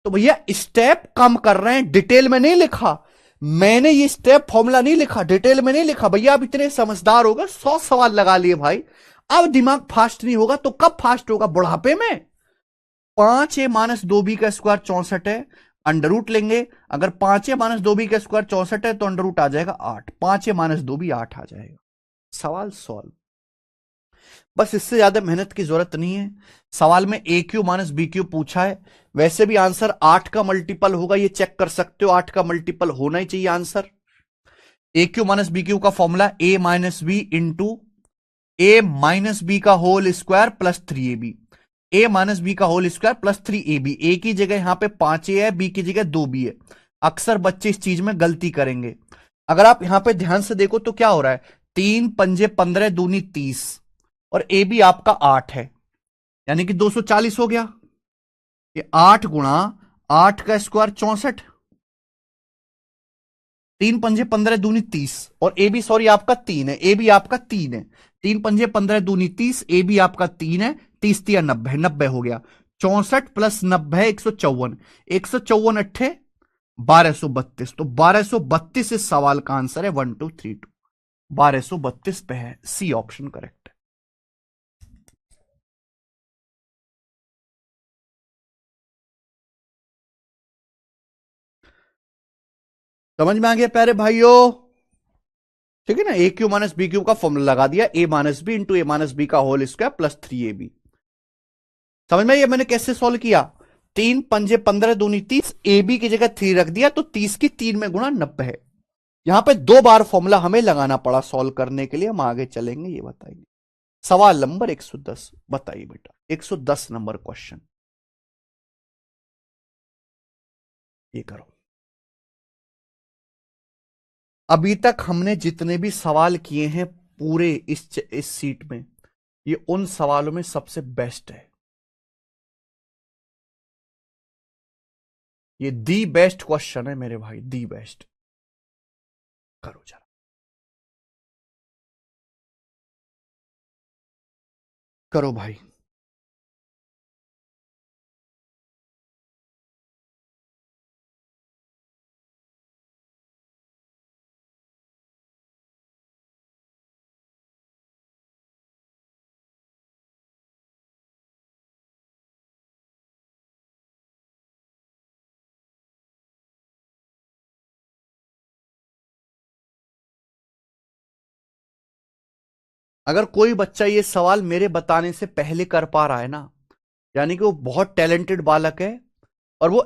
तो भैया स्टेप कम कर रहे हैं, डिटेल में नहीं लिखा मैंने, ये स्टेप फॉर्मूला नहीं लिखा, डिटेल में नहीं लिखा भैया। आप इतने समझदार हो गए, 100 सवाल लगा लिए भाई। अब दिमाग फास्ट नहीं होगा तो कब फास्ट होगा? बुढ़ापे में। 5a-2b का स्क्वायर 64 है, अंडर रूट लेंगे। अगर 5a-2b का स्क्वायर 64 है तो अंडर रूट आ जाएगा 8, 5a-2b 8 आ जाएगा। सवाल सॉल्व। बस इससे ज्यादा मेहनत की जरूरत नहीं है। सवाल में ए क्यू माइनस बी क्यू पूछा है, वैसे भी आंसर 8 का मल्टीपल होगा, ये चेक कर सकते हो, 8 का मल्टीपल होना ही चाहिए आंसर। ए क्यू माइनस बी क्यू का formula a minus b into A minus B का होल स्क्वायर प्लस 3ab। ए माइनस बी का होल स्क्वायर प्लस 3ab। ए की जगह यहां पे 5a है, बी की जगह 2b है। अक्सर बच्चे इस चीज में गलती करेंगे। अगर आप यहां पे ध्यान से देखो तो क्या हो रहा है, 3 पंजे 15 दूनी 30 और ए बी आपका 8 है, यानी कि 240 हो गया। ये 8 गुणा 8 का स्क्वायर 64, 3 पंजे 15 दूनी 30 और ए बी सॉरी आपका 3 है, ए बी आपका 3 है। 3 पंजे 15 दूनी 30, ए बी आपका 3 है, 30 तिया 90, 90 हो गया। 64 प्लस 90 154, 154 अट्ठे 1232, तो 1232 इस सवाल का आंसर है। 1232 1232 पे है, सी ऑप्शन करेक्ट है। समझ में आ गया प्यारे भाइयों? ठीक है ना, ए क्यू माइनस बी क्यू का फॉर्मूला लगा दिया, ए माइनस बी इंटू ए माइनस बी का होल स्क्वायर प्लस 3ab। समझ में? ये मैंने कैसे सॉल्व किया, 3 पंजे 15 दूनी 30, ए बी की जगह 3 रख दिया तो 30 की 3 में गुणा 90 है। यहां पे 2 बार फॉर्मूला हमें लगाना पड़ा सॉल्व करने के लिए, हम आगे चलेंगे ये बताएंगे। सवाल नंबर 110 बताइए बेटा, 110 नंबर क्वेश्चन, ये करो। अभी तक हमने जितने भी सवाल किए हैं पूरे इस सीट में, ये उन सवालों में सबसे बेस्ट है। ये दी बेस्ट क्वेश्चन है मेरे भाई, दी बेस्ट। करो जरा, करो भाई। अगर कोई बच्चा ये सवाल मेरे बताने से पहले कर पा रहा है ना, यानी कि वो बहुत टैलेंटेड बालक है और वो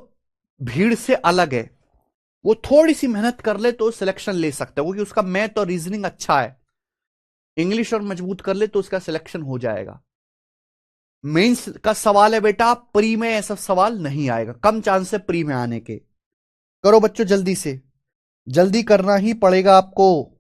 भीड़ से अलग है, वो थोड़ी सी मेहनत कर ले तो सिलेक्शन ले सकता है, क्योंकि उसका मैथ और रीजनिंग अच्छा है। इंग्लिश और मजबूत कर ले तो उसका सिलेक्शन हो जाएगा। मेंस का सवाल है बेटा, प्री में ऐसा सवाल नहीं आएगा, कम चांस है प्री में आने के। करो बच्चों जल्दी से, जल्दी करना ही पड़ेगा आपको।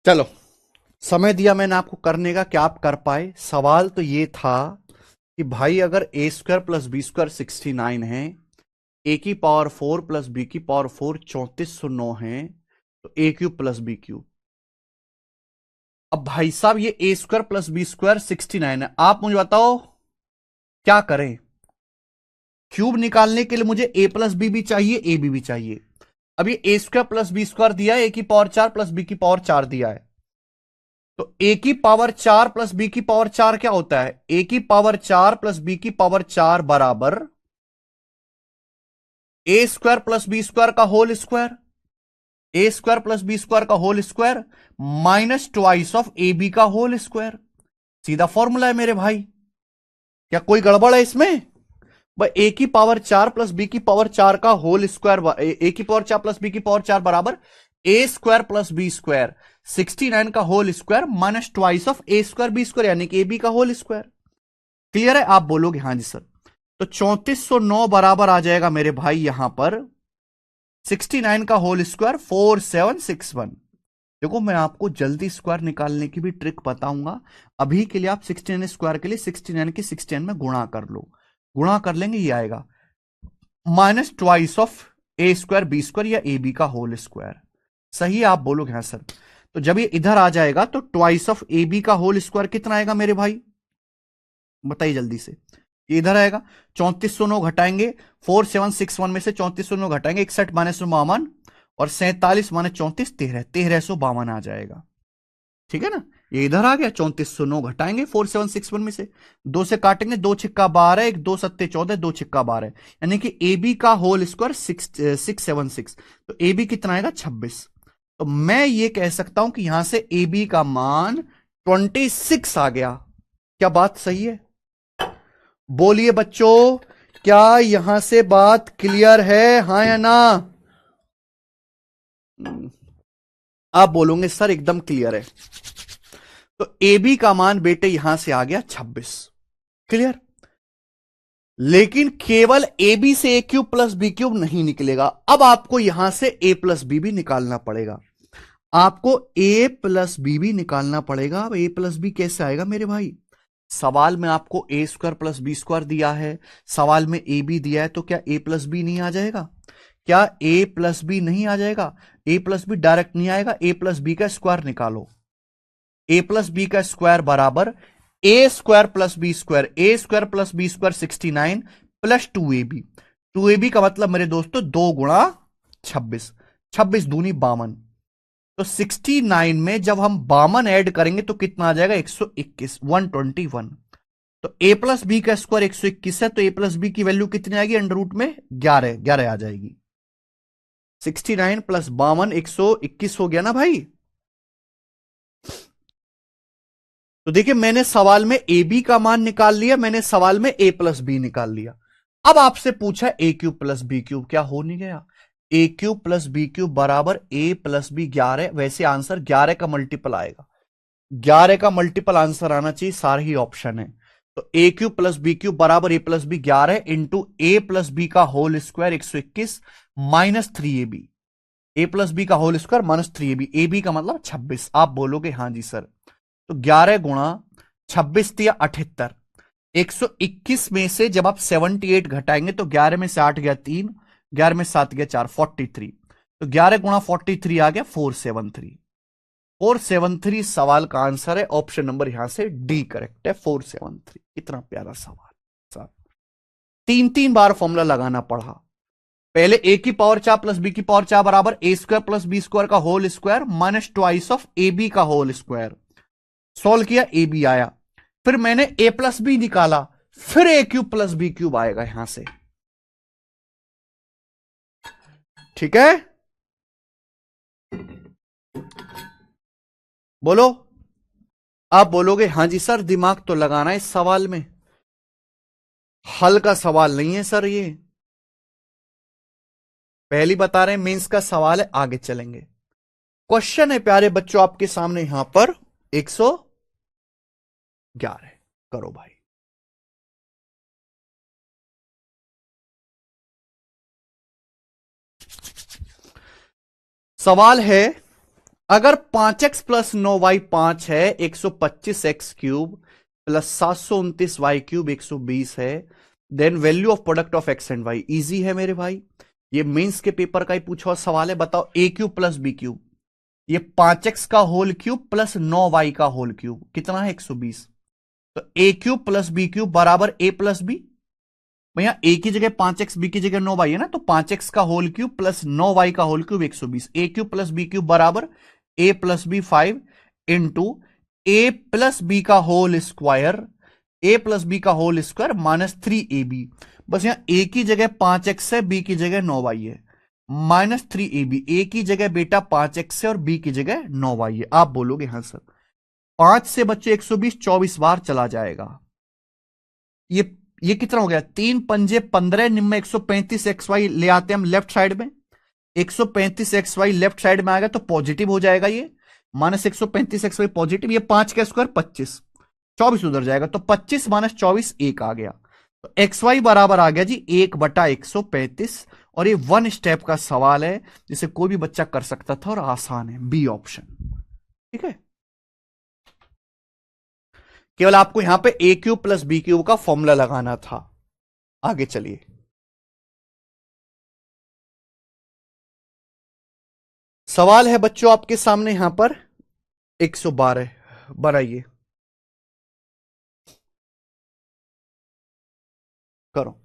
चलो, समय दिया मैंने आपको करने का, क्या आप कर पाए? सवाल तो ये था कि भाई अगर ए स्क्वायर प्लस बी स्क्वायर 69 है, ए की पावर 4 प्लस बी की पावर 4 3409 है, तो A cube plus B cube. अब भाई साहब ये A square plus B square 69 है, आप मुझे बताओ क्या करें? क्यूब निकालने के लिए मुझे ए प्लस बी भी चाहिए, ए बी भी चाहिए। अब ये A square plus B square दिया है, ए की पावर 4 प्लस बी की पावर 4 दिया है, तो ए की पावर 4 प्लस बी की पावर 4 क्या होता है? ए की पावर 4 प्लस बी की पावर 4 बराबर ए स्क्वायर प्लस बी स्क्वायर का होल स्क्वायर, ए स्क्वायर प्लस बी स्क्वायर का whole square minus twice of A B का होल स्क्वायर। सीधा फॉर्मूला है मेरे भाई, क्या कोई गड़बड़ है इसमें? भाई ए की पावर 4 प्लस बी की पावर 4 का होल स्क्वायर, ए की पावर 4 प्लस बी की पावर 4 बराबर ए स्क्वायर प्लस बी स्क्वायर 69 का whole square minus twice of A square B square, यानी कि ए बी का होल स्क्वायर। क्लियर है? आप बोलोगे हाँ जी सर। तो 3409 बराबर आ जाएगा मेरे भाई यहां पर 69 का होल स्क्वायर 4761। देखो मैं आपको जल्दी स्क्वायर निकालने की भी ट्रिक बताऊंगा, अभी के लिए आप 69 स्क्वायर के लिए 69 की 69 में गुणा कर लो, गुणा कर लेंगे ये आएगा minus twice of A square B square या ए बी का होल स्क्वायर। सही है? आप बोलोगे हाँ सर। तो जब ये इधर आ जाएगा तो ट्वाइस ऑफ ए बी का होल स्क्वायर कितना आएगा मेरे भाई? बताइए जल्दी से। ये इधर आएगा 3409 घटाएंगे 4761 में से 3409 घटाएंगे 61 माइनस 52 और 47 माइनस 34 1352 आ जाएगा। ठीक है ना? ये इधर आ गया 3409 घटाएंगे 4761 में से, दो से काटेंगे, दो छिक्का 12, एक दो सत्ते 14, दो छिक्का 12, यानी कि ए बी का होल स्क्वायर 676, तो ए बी कितना आएगा 26। तो मैं ये कह सकता हूं कि यहां से ए बी का मान 26 आ गया। क्या बात सही है? बोलिए बच्चों, क्या यहां से बात क्लियर है, हाँ या ना? आप बोलोगे सर एकदम क्लियर है। तो ए बी का मान बेटे यहां से आ गया 26। क्लियर? लेकिन केवल ए बी से a cube plus B cube नहीं निकलेगा, अब आपको यहां से ए प्लस बी भी निकालना पड़ेगा। आपको ए प्लस बी भी निकालना पड़ेगा। अब ए प्लस बी कैसे आएगा मेरे भाई? सवाल में आपको ए स्क्वायर प्लस बी स्क्वायर दिया है, सवाल में ए बी दिया है, तो क्या ए प्लस बी नहीं आ जाएगा? क्या ए प्लस बी नहीं आ जाएगा? ए प्लस बी डायरेक्ट नहीं आएगा, ए प्लस बी का स्क्वायर निकालो। ए प्लस बी का स्क्वायर बराबर ए स्क्वायर प्लस बी स्क्वायर, ए square plus B square 69 plus 2ab। 2ab का मतलब मेरे दोस्तों 2 गुणा 26, 26 दूनी 52। तो 69 में जब हम 52 ऐड करेंगे तो कितना आ जाएगा? 121, 121। तो ए प्लस बी का स्क्वायर 121 है, तो ए प्लस बी की वैल्यू कितनी आएगी? अंडर रूट में 11, 11 आ जाएगी। 69 प्लस 52 121 हो गया ना भाई? तो देखिए मैंने सवाल में ए बी का मान निकाल लिया, मैंने सवाल में ए प्लस बी निकाल लिया। अब आपसे पूछा ए क्यूब प्लस बी क्यूब, क्या हो नहीं गया? ए क्यूब प्लस बी क्यूब बराबर ए प्लस बी 11, वैसे आंसर 11 का मल्टीपल आएगा, 11 का मल्टीपल आंसर आना चाहिए, सारे ही ऑप्शन है। तो A cube plus B cube बराबर ए प्लस बी 11 इंटू ए प्लस बी का whole square 121 minus 3ab, A plus B का whole square minus 3ab, A B का मतलब 26। आप बोलोगे हाँ जी सर। तो 11 गुणा 26 या 78, 121 में से जब आप 78 घटाएंगे तो 11 में से 8 गया 3, 11 में 7 गया 4, 43। तो 11 गुणा 43 आ गया 473। 473 सवाल का आंसर है, ऑप्शन नंबर यहां से डी करेक्ट है, 473। इतना प्यारा सवाल सर, 3 बार फॉर्मूला लगाना पड़ा। पहले ए की पावर 4 प्लस बी की पावर 4 बराबर ए स्क्वायर प्लस बी स्क्वायर का whole square minus twice of A B का होल स्क्वायर। सॉल्व किया, ए बी आया, फिर मैंने ए प्लस बी निकाला, फिर ए क्यूब प्लस बी क्यूब आएगा यहां से। ठीक है? बोलो। आप बोलोगे हाँ जी सर, दिमाग तो लगाना है इस सवाल में, हल का सवाल नहीं है सर ये, पहली बता रहे हैं मेंस का सवाल है, आगे चलेंगे। क्वेश्चन है प्यारे बच्चों आपके सामने यहां पर 111, करो भाई। सवाल है अगर 5x प्लस 9y 5 है, 125x³ प्लस 729y³ 120 है, then value of product of x and Y. Easy है मेरे भाई, ये मेंस के पेपर का ही पूछा हुआ सवाल है। बताओ a³ प्लस b³, ये 5x का होल क्यूब प्लस 9y का होल क्यूब कितना है 120। तो a³ प्लस b³ बराबर a प्लस बी। भैया a की जगह 5x, b की जगह 9y है ना, तो 5x का होल क्यूब प्लस 9y का whole cube 120। a³ plus b³ बराबर a plus b 5 into a plus B का whole square, a plus B का होल स्क्वायर माइनस 3ab। बस यहां a की जगह 5x है, b की जगह 9y है, माइनस 3ab। a की जगह बेटा 5x है और b की जगह 9y है। आप बोलोगे हाँ सर, 5 से बच्चे 120 24 बार चला जाएगा। ये कितना हो गया, 3 पंजे 15, निम्न 135xy ले आते हैं हम लेफ्ट साइड में। 135xy लेफ्ट साइड में आ गया तो पॉजिटिव हो जाएगा ये, माइनस 135xy पॉजिटिव, ये 5 का स्क्वायर 25, 24 उधर जाएगा तो 25 माइनस 24 1 आ गया। तो xy बराबर आ गया जी 1/135। और ये वन स्टेप का सवाल है जिसे कोई भी बच्चा कर सकता था और आसान है, बी ऑप्शन। ठीक है, केवल आपको यहां पे a³ प्लस b³ का फॉर्मूला लगाना था। आगे चलिए, सवाल है बच्चों आपके सामने यहां पर 112 बनाइए, करो।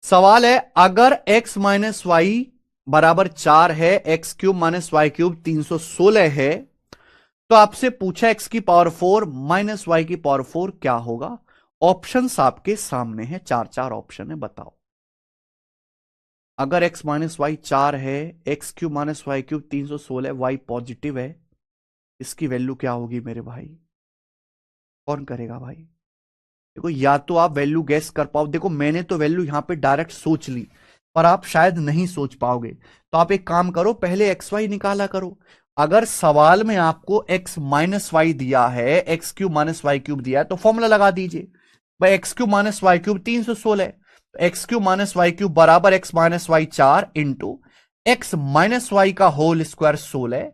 सवाल है अगर x माइनस वाई बराबर 4 है, x³ माइनस y³ 316 है, तो आपसे पूछा x की पावर 4 माइनस वाई की पावर 4 क्या होगा। ऑप्शंस आपके सामने हैं, चार चार ऑप्शन है, बताओ। अगर x माइनस वाई 4 है, x³ minus y³ 316, y positive है, इसकी वैल्यू क्या होगी मेरे भाई। कौन करेगा भाई। देखो या तो आप वैल्यू गैस कर पाओ, देखो मैंने तो वैल्यू यहां पे डायरेक्ट सोच ली, पर आप शायद नहीं सोच पाओगे। तो आप एक काम करो, पहले एक्स वाई निकाला करो। अगर सवाल में आपको x माइनस वाई दिया है, x³ माइनस y³ दिया है, तो फॉर्मूला लगा दीजिए। भाई x³ minus y³ 316, x³ minus y³ बराबर x minus Y 4 into x minus Y का whole square 16,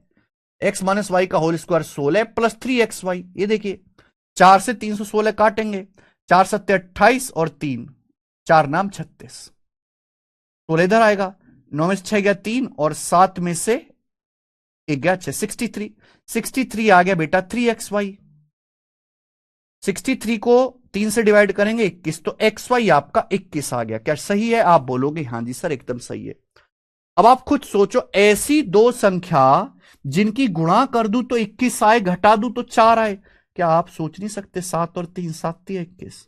x minus Y का होल स्क्वायर 16 प्लस 3xy। ये देखिए 4 से 316 काटेंगे, 4 सत्ते 28 और 3 4 नाम 36, 16 इधर आएगा, 9 में से 6 गया 3 और 7 में से 1 गया 6, 63। 63 आ गया बेटा 3xy। 63 को 3 से डिवाइड करेंगे 21, तो xy आपका 21 आ गया। क्या सही है, आप बोलोगे हाँ जी सर एकदम सही है। अब आप खुद सोचो, ऐसी दो संख्या जिनकी गुणा कर दूं तो 21 आए, घटा दूं तो 4 आए। क्या आप सोच नहीं सकते, 7 और 3 7 3 21,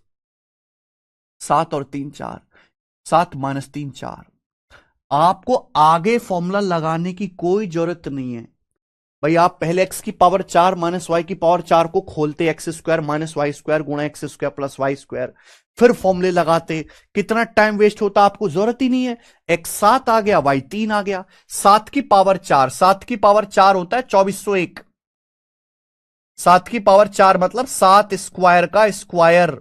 7 और 3 4, 7 माइनस 3 4। आपको आगे फॉर्मूला लगाने की कोई जरूरत नहीं है भाई। आप पहले x की पावर 4 माइनस वाई की पावर 4 को खोलते, x square minus y square गुणा x square plus Y square, फिर फॉर्मूले लगाते। कितना टाइम वेस्ट होता, आपको जरूरत ही नहीं है। x 7 आ गया, y 3 आ गया, 7 की पावर 4, 7 की पावर 4 होता है 2401। 7 की पावर 4 मतलब 7 स्क्वायर का स्क्वायर,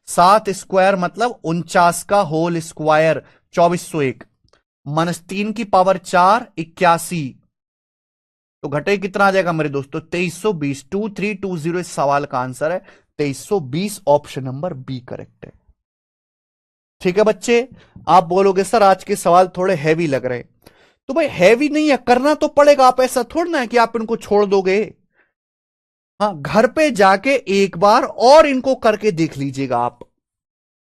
7 स्क्वायर मतलब 49 का होल स्क्वायर 2401, माइनस 3 की पावर 4 81, तो घटे कितना आ जाएगा मेरे दोस्तों 2320। 2320 इस सवाल का आंसर है, 2320 ऑप्शन नंबर बी करेक्ट है। ठीक है बच्चे, आप बोलोगे सर आज के सवाल थोड़े हैवी लग रहे, तो भाई हैवी नहीं है, करना तो पड़ेगा। आप ऐसा थोड़ा ना है कि आप इनको छोड़ दोगे। हाँ, घर पे जाके एक बार और इनको करके देख लीजिएगा आप।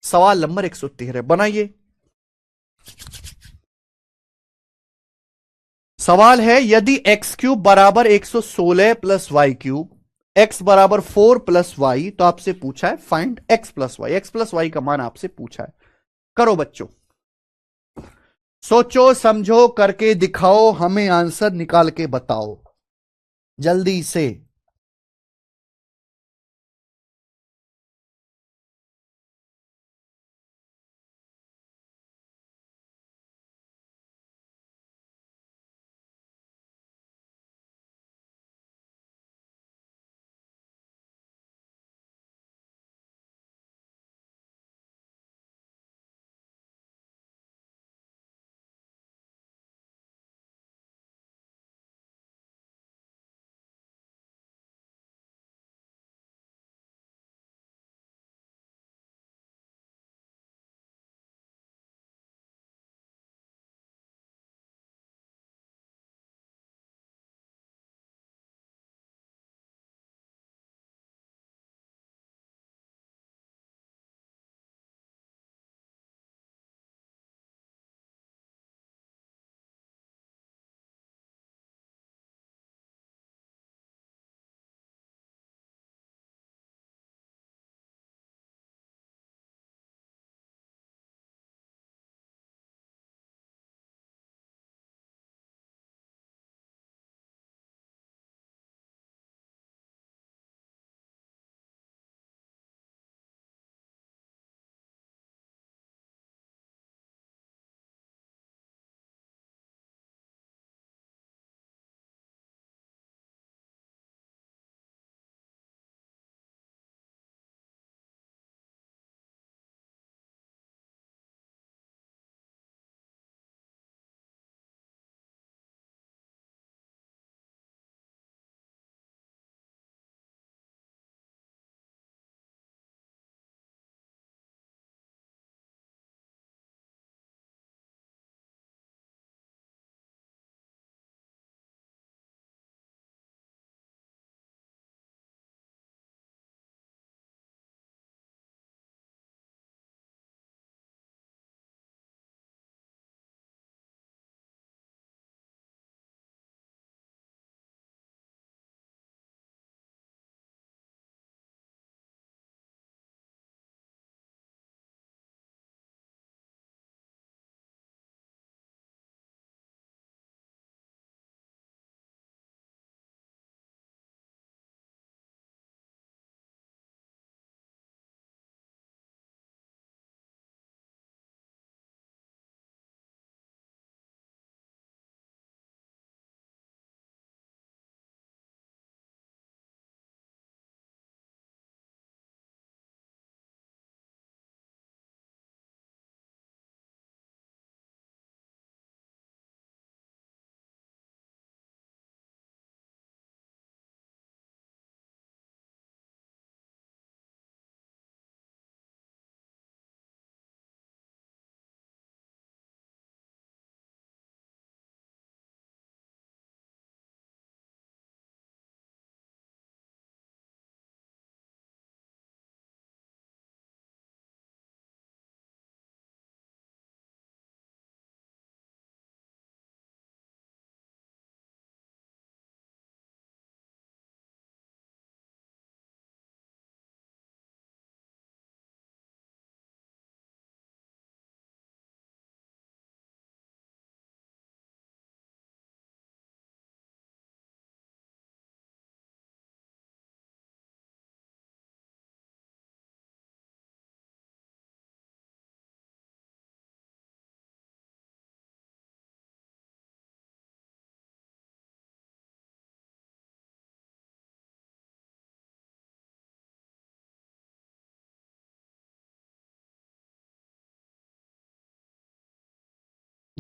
सवाल नंबर 113 बनाइए। सवाल है यदि x³ बराबर 116 प्लस y³ x बराबर 4 प्लस वाई, तो आपसे पूछा है find x plus Y. X plus Y का मान आपसे पूछा है। करो बच्चों, सोचो समझो करके दिखाओ, हमें आंसर निकाल के बताओ जल्दी से।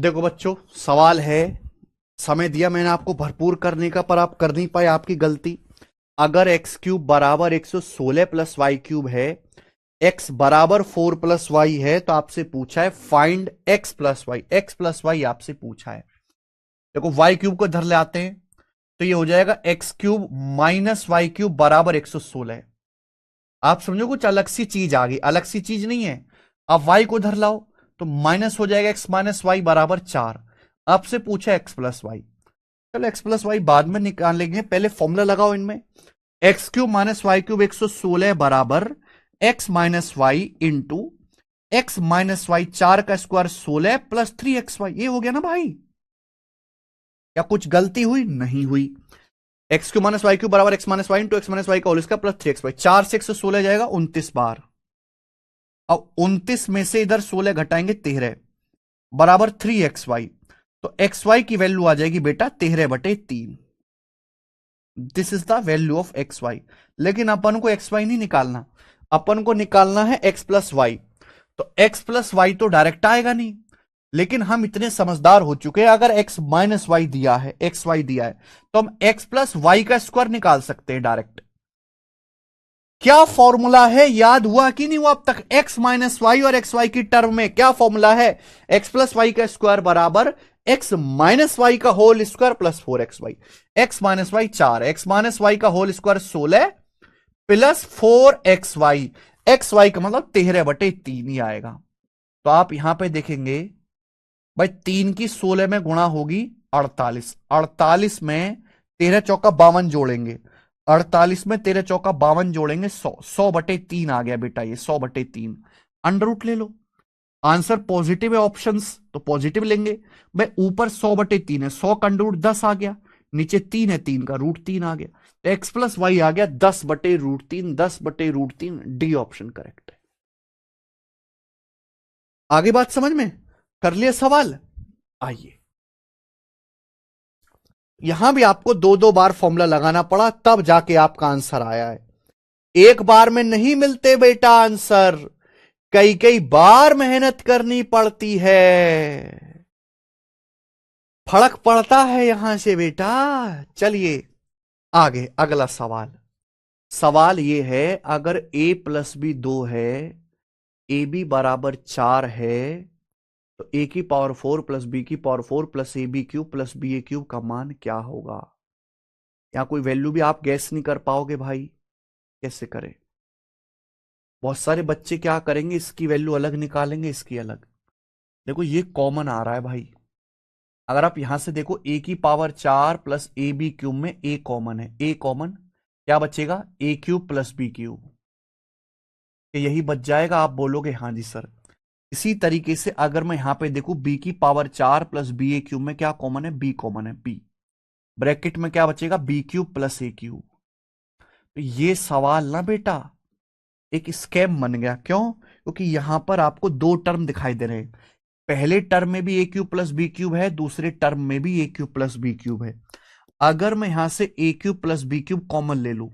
देखो बच्चों, सवाल है, समय दिया मैंने आपको भरपूर करने का, पर आप कर नहीं पाए, आपकी गलती। अगर एक्स क्यूब बराबर 116 प्लस वाई क्यूब है, एक्स बराबर 4 प्लस वाई है, तो आपसे पूछा है find X plus Y. X plus Y आपसे पूछा है। देखो वाई क्यूब को इधर ले आते हैं, तो ये हो जाएगा X cube minus Y cube बराबर 116। आप समझो कुछ अलग सी चीज आ गई, अलग सी चीज नहीं है। अब वाई को इधर लाओ, तो माइनस हो जाएगा एक्स माइनस वाई बराबर 4। आपसे पूछा एक्स प्लस वाई। चलो एक्स प्लस वाई बाद में निकाल लेंगे, पहले फॉर्मूला लगाओ इनमें। X cube minus Y cube 116 बराबर x minus Y into x minus Y, 4 का स्क्वायर 16 प्लस 3xy। ये हो गया ना भाई? क्या कुछ गलती हुई? नहीं हुई। X cube minus y cube बराबर x minus Y into x minus Y का होल स्क्वायर प्लस 3xy। 4 से 116 जाएगा 29 बार। अब 29 में से इधर 16 घटाएंगे 13 बराबर 3xy। तो xy की वैल्यू आ जाएगी बेटा 13/3। This is the value of xy। लेकिन अपन को xy नहीं निकालना, अपन को निकालना है x प्लस वाई। तो x प्लस वाई तो डायरेक्ट आएगा नहीं, लेकिन हम इतने समझदार हो चुके हैं, अगर x माइनस वाई दिया है, एक्स वाई दिया है, तो हम x प्लस वाई का स्क्वायर निकाल सकते हैं डायरेक्ट। क्या फॉर्मूला है, याद हुआ कि नहीं हुआ अब तक? x माइनस वाई और एक्स वाई की टर्म में क्या फॉर्मूला है? x प्लस वाई का स्क्वायर बराबर x माइनस वाई का whole square plus 4xy। x minus Y 4, x minus Y का whole square 16 plus 4xy। xy का मतलब 13/3 ही आएगा। तो आप यहां पे देखेंगे भाई, 3 की 16 में गुणा होगी 48, 48 में 13 चौका 52 जोड़ेंगे, 48 में 13 चौका 52 जोड़ेंगे 100, 100/3 आ गया बेटा, ये 100/3। अंडर रूट ले लो, आंसर पॉजिटिव है ऑप्शंस, तो पॉजिटिव लेंगे भाई। ऊपर 100/3 है, 100 का अंडर रूट 10 आ गया, नीचे 3 है, 3 का रूट 3 आ गया, तो एक्स प्लस वाई आ गया 10/√3, 10/√3। डी ऑप्शन करेक्ट है। आगे बात समझ में? कर लिया सवाल? आइए, यहां भी आपको दो दो बार फॉर्मूला लगाना पड़ा, तब जाके आपका आंसर आया है। एक बार में नहीं मिलते बेटा आंसर, कई कई बार मेहनत करनी पड़ती है, फर्क पड़ता है यहां से बेटा। चलिए आगे, अगला सवाल। सवाल यह है, अगर a प्लस बी 2 है, ए बी बराबर 4 है, तो a की पावर 4 प्लस बी की power 4 plus A B cube plus B A cube का मान क्या होगा? यहां कोई वैल्यू भी आप गैस नहीं कर पाओगे भाई, कैसे करें? बहुत सारे बच्चे क्या करेंगे, इसकी वैल्यू अलग निकालेंगे, इसकी अलग। देखो ये कॉमन आ रहा है भाई, अगर आप यहां से देखो a की power 4 plus A B cube में a कॉमन है, a कॉमन, क्या बचेगा? a cube plus B cube. यही बच जाएगा, आप बोलोगे हाँ जी सर। इसी तरीके से अगर मैं यहां पे देखूं, b की power 4 plus B A cube में क्या कॉमन है? b कॉमन है, b ब्रैकेट में क्या बचेगा? b क्यूब प्लस ए क्यूब। तो ये सवाल ना बेटा एक स्कैम बन गया। क्यों? क्योंकि यहां पर आपको दो टर्म दिखाई दे रहे हैं, पहले टर्म में भी a cube plus B cube है, दूसरे टर्म में भी a cube plus B cube है। अगर मैं यहां से a cube plus B cube common ले लूं,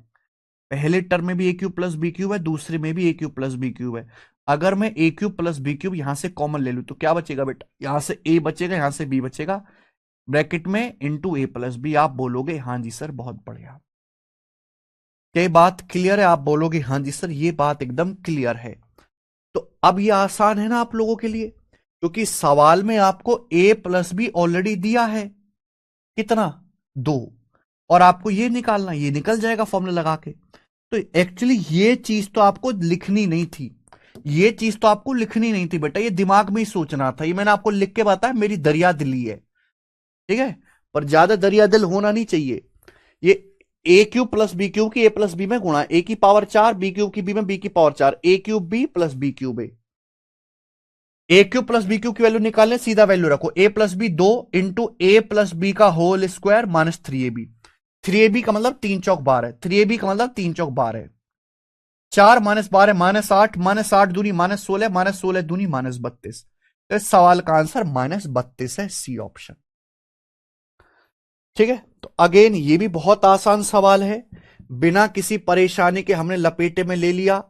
पहले टर्म में भी a cube plus B cube है, दूसरे में भी a cube plus B cube है, अगर मैं a cube plus B cube यहां से कॉमन ले लूं, तो क्या बचेगा बेटा? यहां से ए बचेगा, यहां से बी बचेगा, ब्रैकेट में इंटू ए प्लस बी। आप बोलोगे हाँ जी सर बहुत बढ़िया। क्या बात क्लियर है? आप बोलोगे हाँ जी सर ये बात एकदम क्लियर है। तो अब ये आसान है ना आप लोगों के लिए, क्योंकि सवाल में आपको a प्लस बी ऑलरेडी दिया है, कितना? 2, और आपको ये निकालना, ये निकल जाएगा फॉर्मूला लगा के। तो एक्चुअली ये चीज तो आपको लिखनी नहीं थी, ये चीज तो आपको लिखनी नहीं थी बेटा, ये दिमाग में ही सोचना था। ये मैंने आपको लिख के बताया, मेरी दरिया दिली है, ठीक है, पर ज्यादा दरिया दिल होना नहीं चाहिए। ये a cube plus B cube की ए प्लस बी में गुणा, ए की पावर 4 बी क्यूब की बी में बी की power 4, a cube b plus B cube a cube plus B cube की वैल्यू निकालने, सीधा वैल्यू रखो, a plus b 2 into A plus B का whole square minus 3ab। 3ab का मतलब 3 चौक 12 है, 3ab का मतलब 3 चौक 12 है, 4 माइनस 12 माइनस 8, माइनस 8 दूनी माइनस 16, माइनस 16 दूनी माइनस 32। तो इस सवाल का आंसर माइनस 32 है, सी ऑप्शन। ठीक है, तो अगेन ये भी बहुत आसान सवाल है, बिना किसी परेशानी के हमने लपेटे में ले लिया।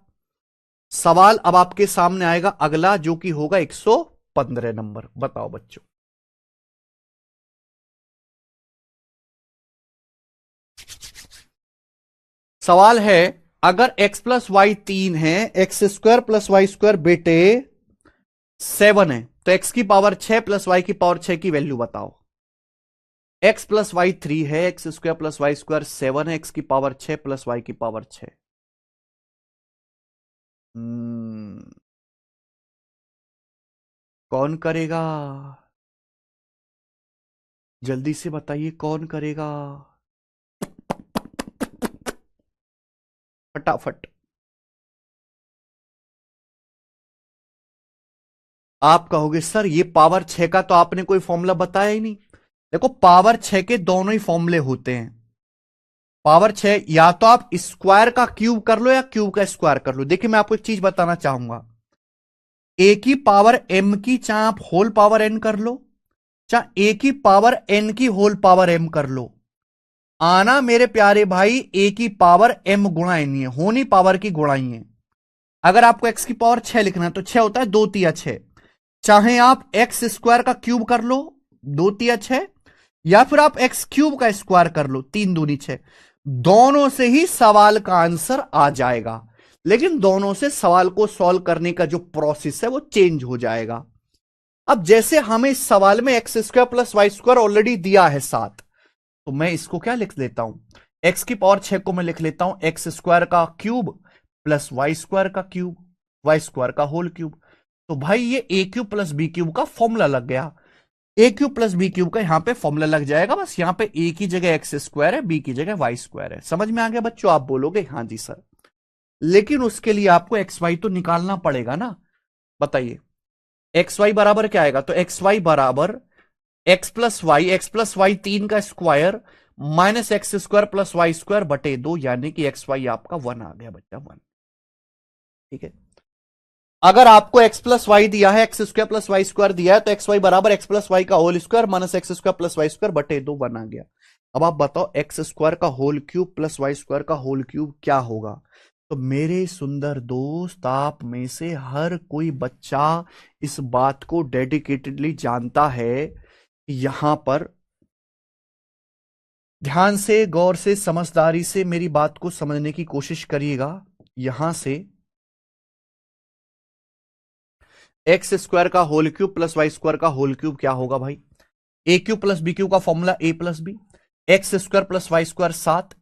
सवाल अब आपके सामने आएगा अगला, जो कि होगा 115 नंबर। बताओ बच्चों। सवाल है, अगर x प्लस वाई 3 है, X square plus Y square बेटे 7 है, तो x की पावर 6 प्लस वाई की पावर 6 की वैल्यू बताओ। x प्लस वाई 3 है, X square plus Y square 7 है, x की पावर 6 प्लस वाई की पावर 6। कौन करेगा? जल्दी से बताइए कौन करेगा, फटाफट। आप कहोगे सर ये पावर 6 का तो आपने कोई फॉर्मूला बताया ही नहीं। देखो पावर 6 के दोनों ही फॉर्मूले होते हैं। पावर 6 या तो आप स्क्वायर का क्यूब कर लो या क्यूब का स्क्वायर कर लो। देखिए मैं आपको एक चीज बताना चाहूंगा, ए की पावर एम की चाहे आप होल पावर एन कर लो, चाहे ए की पावर एन की होल पावर एम कर लो, आना मेरे प्यारे भाई ए की पावर एम गुणा एन ही है, होनी पावर की गुणा ही है। अगर आपको एक्स की पावर 6 लिखना है तो 6 होता है 2 तिया 6, चाहे आप एक्स स्क्वायर का क्यूब कर लो 2 तिया 6, या फिर आप एक्स क्यूब का स्क्वायर कर लो 3 दूनी 6, दोनों से ही सवाल का आंसर आ जाएगा। लेकिन दोनों से सवाल को सॉल्व करने का जो प्रोसेस है वो चेंज हो जाएगा। अब जैसे हमें इस सवाल में X square plus Y square already दिया है 7, तो मैं इसको क्या लिख लेता हूं, एक्स की पावर 6 को मैं लिख लेता हूं एक्स स्क्वायर का क्यूब प्लस वाई स्क्वायर का क्यूब, वाई स्क्वायर का होल क्यूब। तो भाई ये a cube plus B cube का फॉर्मूला लग गया। ए क्यूब प्लस बी क्यूब का यहां पे फॉर्मूला लग जाएगा, बस यहां पे ए की जगह एक्स स्क्वायर है, बी की जगह वाई स्क्वायर है। समझ में आ गया बच्चों? आप बोलोगे हाँ जी सर, लेकिन उसके लिए आपको एक्स वाई तो निकालना पड़ेगा ना। बताइए एक्स वाई बराबर क्या आएगा, तो एक्स वाई बराबर एक्स प्लस वाई 3 का square minus X square plus Y square बटे 2, यानी कि एक्स वाई आपका 1 आ गया बच्चा, 1। ठीक है, अगर आपको एक्स प्लस वाई दिया है, X square plus Y square दिया है, तो एक्स वाई बराबर एक्स प्लस वाई का whole square minus X square plus Y square बटे 2 1 आ गया। अब आप बताओ एक्स स्क्वायर का whole cube plus Y square का होल क्यूब क्या होगा? तो मेरे सुंदर दोस्त, आप में से हर कोई बच्चा इस बात को डेडिकेटेडली जानता है। यहां पर ध्यान से, गौर से, समझदारी से मेरी बात को समझने की कोशिश करिएगा। यहां से एक्स स्क्वायर का whole cube plus Y square का होल क्यूब क्या होगा भाई? A cube plus B cube का formula a plus b, x square plus Y square 7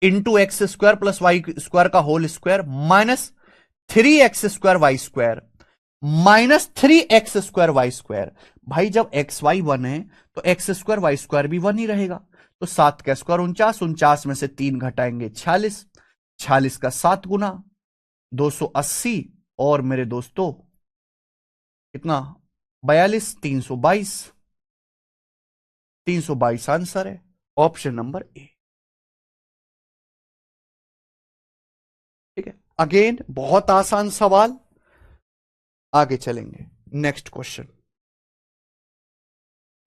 into x square plus Y square का whole square minus 3x square y square minus 3x square y square. भाई जब x Y 1 है तो X square y square भी 1 ही रहेगा। तो 7 का square 49, 49 में से 3 घटाएंगे 46, 46 का 7 गुना 280, और मेरे दोस्तों कितना 42, 322, 322 आंसर है, ऑप्शन नंबर ए। ठीक है, अगेन बहुत आसान सवाल। आगे चलेंगे, नेक्स्ट क्वेश्चन।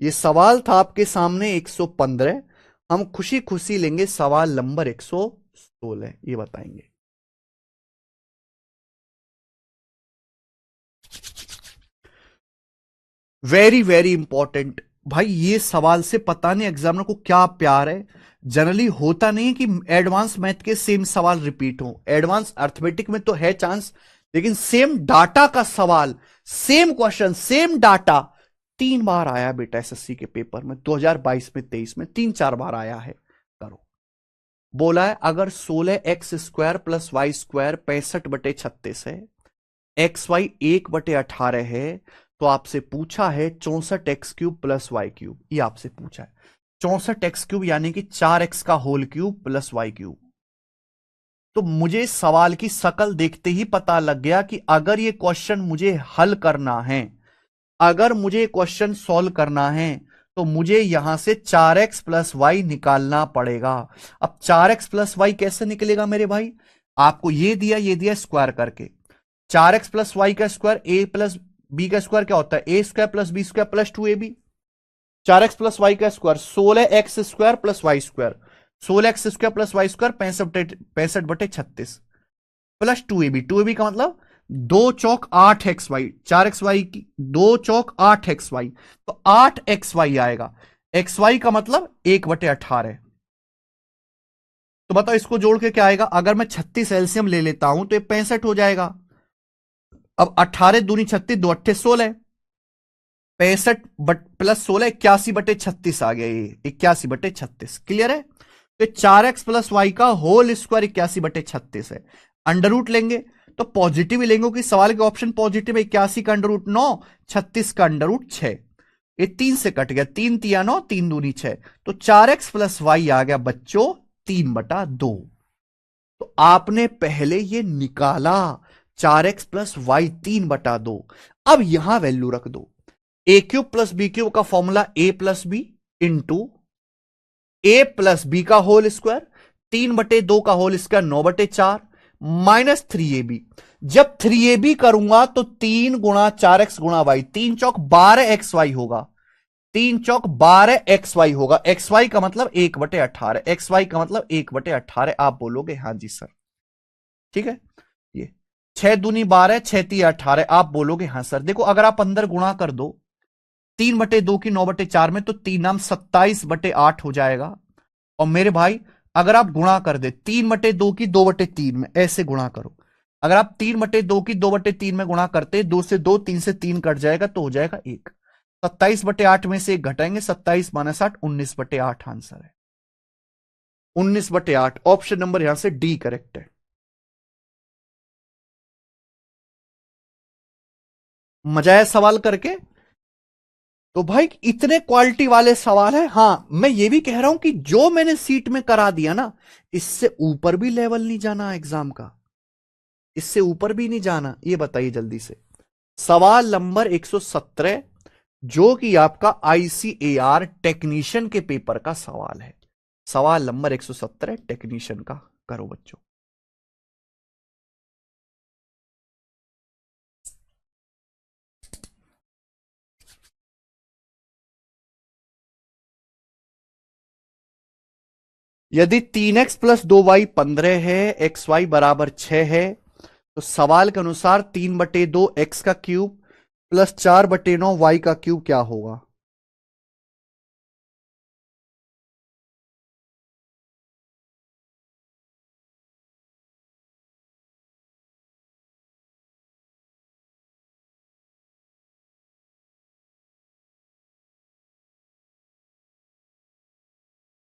ये सवाल था आपके सामने 115, हम खुशी खुशी लेंगे सवाल नंबर 116, ये बताएंगे। वेरी वेरी इंपॉर्टेंट भाई, ये सवाल से पता नहीं एग्जामिनर को क्या प्यार है। जनरली होता नहीं कि एडवांस मैथ के सेम सवाल रिपीट हो, एडवांस अर्थमेटिक में तो है चांस, लेकिन सेम डाटा का सवाल, सेम क्वेश्चन सेम डाटा 3 बार आया बेटा एसएससी के पेपर में, 2022 में 23 में 3-4 बार आया है। करो, बोला है अगर 16x square plus Y square 65/36 है, एक्स वाई 1/18 है, तो आपसे पूछा है 64x cube plus Y cube. ये आपसे पूछा है 64x क्यूब यानी कि 4x का whole cube plus Y cube. तो मुझे सवाल की शकल देखते ही पता लग गया कि अगर ये क्वेश्चन मुझे हल करना है, अगर मुझे क्वेश्चन सॉल्व करना है, तो मुझे यहां से 4x प्लस वाई निकालना पड़ेगा। अब 4x प्लस वाई कैसे निकलेगा मेरे भाई? आपको ये दिया स्क्वायर करके, 4x प्लस वाई का स्क्वायर ए प्लस बी का स्क्वायर क्या होता है? A square plus B square plus 2ab। 4x plus Y का square 16x square plus Y square, 16x square plus Y square 65/36 plus 2ab। 2ab का मतलब 2×4 8xy, 4xy की 2×4 8xy, तो 8xy आएगा। xy का मतलब 1/18। तो बताओ इसको जोड़ के क्या आएगा? अगर मैं 36 एलसीएम ले लेता हूं तो ये 65 हो जाएगा। अब 18 दूनी 36, 2 अट्ठे 16, 65 बट प्लस 16, 81/36 आ गया। ये 81/36 क्लियर है। तो 4x प्लस वाई का होल स्क्वायर 81/36 है। अंडर रूट लेंगे तो पॉजिटिव ही लेंगे क्योंकि सवाल के ऑप्शन पॉजिटिव है। 81 का अंडर रूट 9, 36 का अंडर रूट 6, ये 3 से कट गया। 3 तिया 9, 3 दूनी 6, तो 4x प्लस वाई आ गया बच्चों 3/2। तो आपने पहले ये निकाला 4x प्लस वाई 3/2। अब यहां वैल्यू रख दो। ए क्यूब प्लस बी क्यूब का formula a plus B into A plus B का होल स्क्वायर, 3/2 का होल स्क्वायर 9/4 माइनस 3ab। जब 3ab करूंगा तो 3 गुणा 4x गुणा वाई, 3 चौक 12xy होगा। 3 चौक 12xy होगा। xy का मतलब 1/18, xy का मतलब 1/18। आप बोलोगे हाँ जी सर, ठीक है। ये 6 दूनी 12, 6 ती 18, आप बोलोगे हाँ सर। देखो अगर आप अंदर गुणा कर दो 3/2 की 9/4 में, तो 3 नाम 27/8 हो जाएगा। और मेरे भाई अगर आप गुणा कर दे 3/2 की 2/3 में, ऐसे गुणा करो। अगर आप 3/2 की 2/3 में गुणा करते, 2 से 2, 3 से 3 कट जाएगा तो हो जाएगा 1। 27/8 में से 1 घटाएंगे, 27 माइनस 8, 19/8 आंसर है। 19/8 ऑप्शन नंबर यहां से डी करेक्ट है। मजा आया सवाल करके? तो भाई इतने क्वालिटी वाले सवाल है। हां मैं ये भी कह रहा हूं कि जो मैंने सीट में करा दिया ना, इससे ऊपर भी लेवल नहीं जाना एग्जाम का, इससे ऊपर भी नहीं जाना। ये बताइए जल्दी से। सवाल नंबर 117, जो कि आपका आईसीएआर टेक्नीशियन के पेपर का सवाल है। सवाल नंबर 117 टेक्नीशियन का, करो बच्चों। यदि 3x प्लस 2y 15 है, एक्स वाई बराबर 6 है, तो सवाल के अनुसार 3/2 एक्स का क्यूब प्लस 4/9 वाई का क्यूब क्या होगा?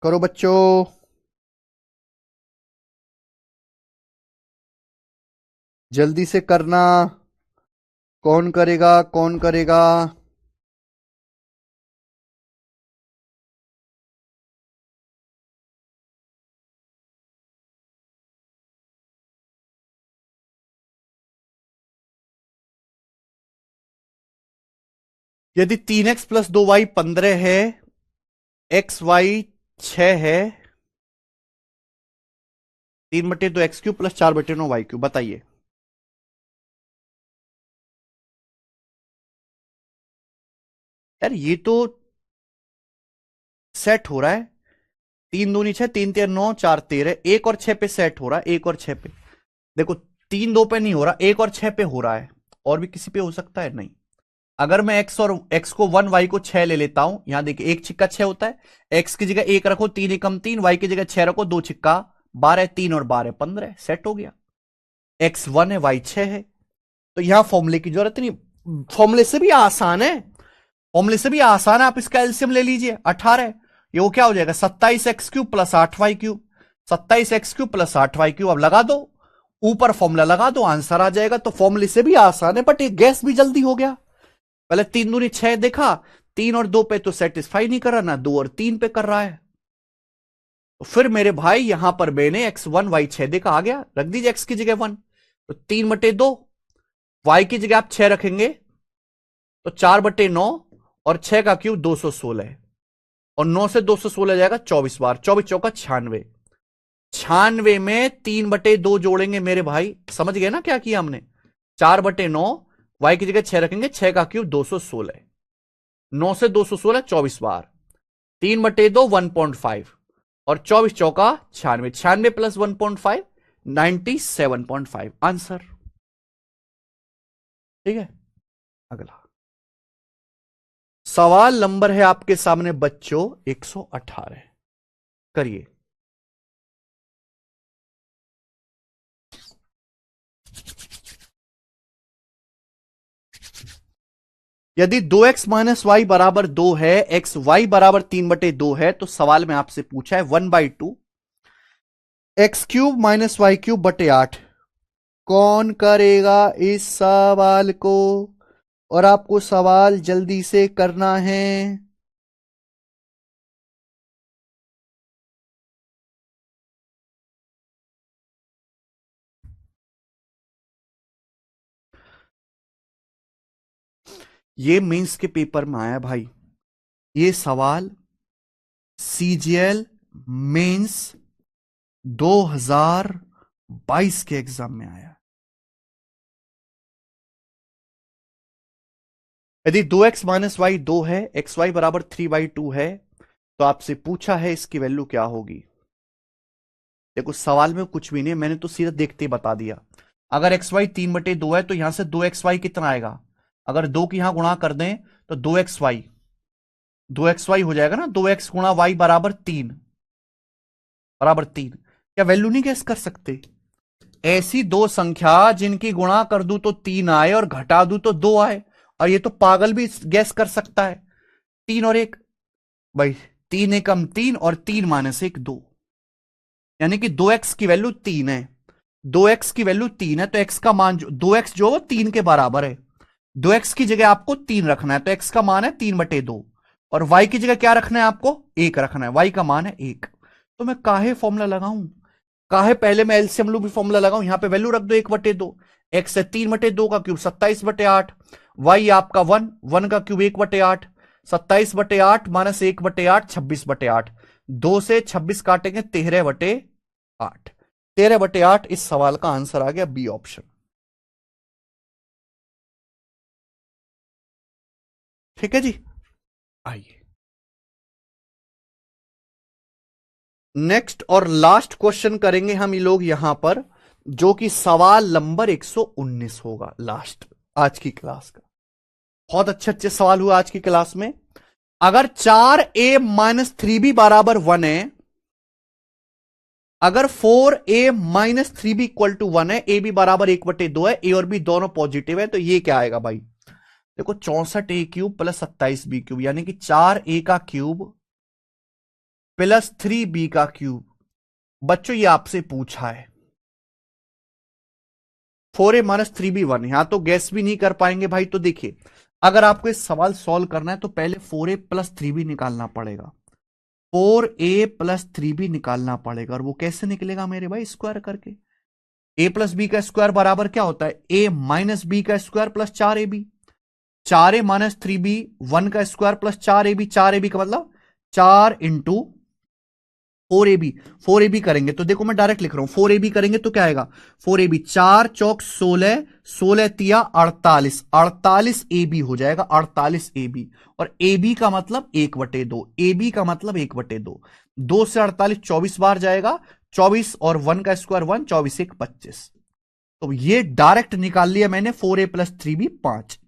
करो बच्चों। जल्दी से करना। कौन करेगा, कौन करेगा? यदि 3x प्लस 2y 15 है, एक्स वाई 6 है, 3/2 एक्स क्यूब प्लस 4/9 वाई क्यूब, बताइए। यार ये तो सेट हो रहा है। 3 दूनी 6, 3 तेरह 9, 4 13, 1 और 6 पे सेट हो रहा है। 1 और 6 पे देखो, 3 2 पे नहीं हो रहा, 1 और 6 पे हो रहा है। और भी किसी पे हो सकता है? नहीं। अगर मैं एक्स और एक्स को 1, वाई को 6 ले लेता हूं, यहां देखिए 1 छिक्का 6 होता है। एक्स की जगह 1 रखो, 3 एकम 3, वाई की जगह 6 रखो, 2 छिक्का 12, 3 और 12 15, सेट हो गया। एक्स 1 है, वाई 6 है, तो यहां फॉर्मूले की जरूरत नहीं। फॉर्मूले से भी आसान है, फॉर्मूले से भी आसान है। आप इसका एलसीएम ले लीजिए 18, ये वो क्या हो जाएगा 27x³ plus 8y³। 27x³ plus 8y³, अब लगा दो, ऊपर फॉर्मूला लगा दो, आंसर आ जाएगा। तो फॉर्मूले से भी आसान है, बट ये गैस भी जल्दी हो गया। पहले 3 दूनी 6 देखा, 3 और 2 पे तो सेटिस्फाई नहीं कर रहा ना, 2 और 3 पे कर रहा है। तो फिर मेरे भाई यहां पर मैंने x1 y6 देखा, आ गया, रख दीजिए x की जगह 1, तो 3/2, y की जगह आप 6 रखेंगे तो 4/9, और 6 का क्यूब 216 है, और 9 से 216 जाएगा 24 बार, 24 चौका 96। 96 में 3/2 जोड़ेंगे मेरे भाई, समझ गए ना क्या किया हमने? 4/9, वाई की जगह 6 रखेंगे, 6 का क्यूब 216, 9 से 216 24 बार, 3/2 1.5, और 24 चौका 96, 96 प्लस 1.5 97.5 आंसर। ठीक है। अगला सवाल नंबर है आपके सामने बच्चों 118, करिए। यदि 2x माइनस वाई बराबर 2 है, एक्स वाई बराबर 3/2 है, तो सवाल में आपसे पूछा है 1/2 X cube minus Y cube बटे 8। कौन करेगा इस सवाल को? और आपको सवाल जल्दी से करना है। ये मेंस के पेपर में आया भाई, ये सवाल सीजीएल मेंस 2022 के एग्जाम में आया। यदि 2x माइनस वाई 2 है, एक्स वाई बराबर 3/2 है, तो आपसे पूछा है इसकी वैल्यू क्या होगी। देखो सवाल में कुछ भी नहीं, मैंने तो सीधा देखते ही बता दिया। अगर एक्स वाई 3/2 है तो यहां से 2xy कितना आएगा, अगर 2 की यहां गुणा कर दें तो 2xy हो जाएगा ना। 2x गुणा वाई बराबर 3 क्या वैल्यू नहीं गैस कर सकते? ऐसी दो संख्या जिनकी गुणा कर दूं तो 3 आए और घटा दूं तो 2 आए, और ये तो पागल भी गैस कर सकता है। 3 और 1 भाई, 3 एकम 3 और 3 माइनस 1 2, यानी कि 2x की वैल्यू 3 है। 2x की वैल्यू 3 है तो x का मान 2x जो 3 के बराबर है। 2x की जगह आपको 3 रखना है तो x का मान है 3/2, और y की जगह क्या रखना है आपको? 1 रखना है, y का मान है 1। तो मैं काहे फॉर्मूला लगाऊं, काहे पहले मैं एलसीएम लूप फॉर्मूला लगाऊं? यहां पे वैल्यू रख दो 1/2, x है 3/2 का क्यूब 27/8, y आपका 1 का क्यूब 1/8, 27/8 माइनस 1/8 26/8, 2 से 26 काटेंगे 13/8। 13/8 इस सवाल का आंसर आ गया बी ऑप्शन। ठीक है जी, आइए नेक्स्ट और लास्ट क्वेश्चन करेंगे हम ये लोग यहां पर, जो कि सवाल नंबर 119 होगा लास्ट आज की क्लास का। बहुत अच्छे अच्छे सवाल हुए आज की क्लास में। अगर 4a माइनस 3b बराबर 1 है, अगर 4a minus 3b equal to 1 है, ए बी बराबर 1/2 है, ए और बी दोनों पॉजिटिव है, तो ये क्या आएगा भाई? देखो 64a cube plus 27b cube, यानी कि 4a का क्यूब प्लस 3b का क्यूब। बच्चों ये आपसे पूछा है 4a माइनस 3b 1, यहां तो गैस भी नहीं कर पाएंगे भाई। तो देखिए अगर आपको इस सवाल सॉल्व करना है तो पहले 4a प्लस 3b निकालना पड़ेगा, 4a प्लस 3b निकालना पड़ेगा। और वो कैसे निकलेगा मेरे भाई? स्क्वायर करके। a प्लस बी का स्क्वायर बराबर क्या होता है? a माइनस बी का square plus 4ab। 4a minus 3b 1 का स्क्वायर प्लस 4ab, 4ab का मतलब 4 इंटू 4ab। 4ab करेंगे तो देखो मैं डायरेक्ट लिख रहा हूं, 4ab करेंगे तो क्या आएगा? 4ab 4 चौक 16, 16 तिया 48, 48 ab हो जाएगा, 48 ab। और ab का मतलब 1/2, ab का मतलब 1/2, 2 से 48 24 बार जाएगा, 24 और 1 का स्क्वायर 1, 24 1 25। तो ये डायरेक्ट निकाल लिया मैंने, 4a plus 3b 5,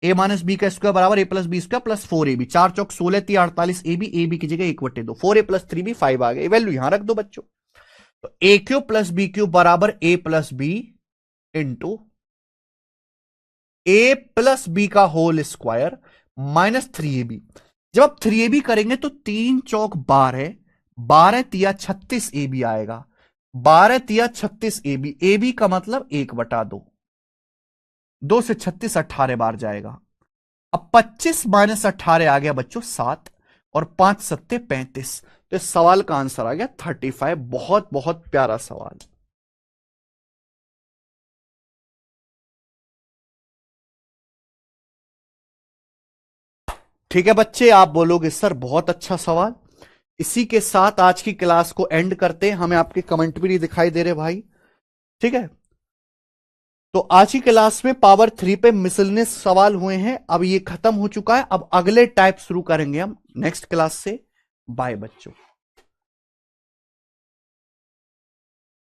a minus B का स्क्वायर बराबर ए plus B square plus 4ab, 4 चौक 16 3 48 ए बी की जगह 1/2, 4a प्लस 3b 5 आ गए। वैल्यू यहां रख दो बच्चों। तो A cube plus B cube बराबर ए प्लस बी इंटू ए प्लस बी का होल स्क्वायर माइनस 3ab। जब आप 3ab करेंगे तो 3 चौक 12, 12 तिया 36 ab आएगा, 12 तिया 36 ab, ab का मतलब 1/2, 2 से 36 18 बार जाएगा। अब 25 माइनस 18 आ गया बच्चों 7, और 5 सत्ते 35। तो इस सवाल का आंसर आ गया 35। बहुत बहुत प्यारा सवाल। ठीक है बच्चे, आप बोलोगे सर बहुत अच्छा सवाल। इसी के साथ आज की क्लास को एंड करते हैं, हमें आपके कमेंट भी नहीं दिखाई दे रहे भाई। ठीक है, तो आज की क्लास में पावर 3 पे मिसलेनियस सवाल हुए हैं, अब ये खत्म हो चुका है। अब अगले टाइप शुरू करेंगे हम नेक्स्ट क्लास से। बाय बच्चों।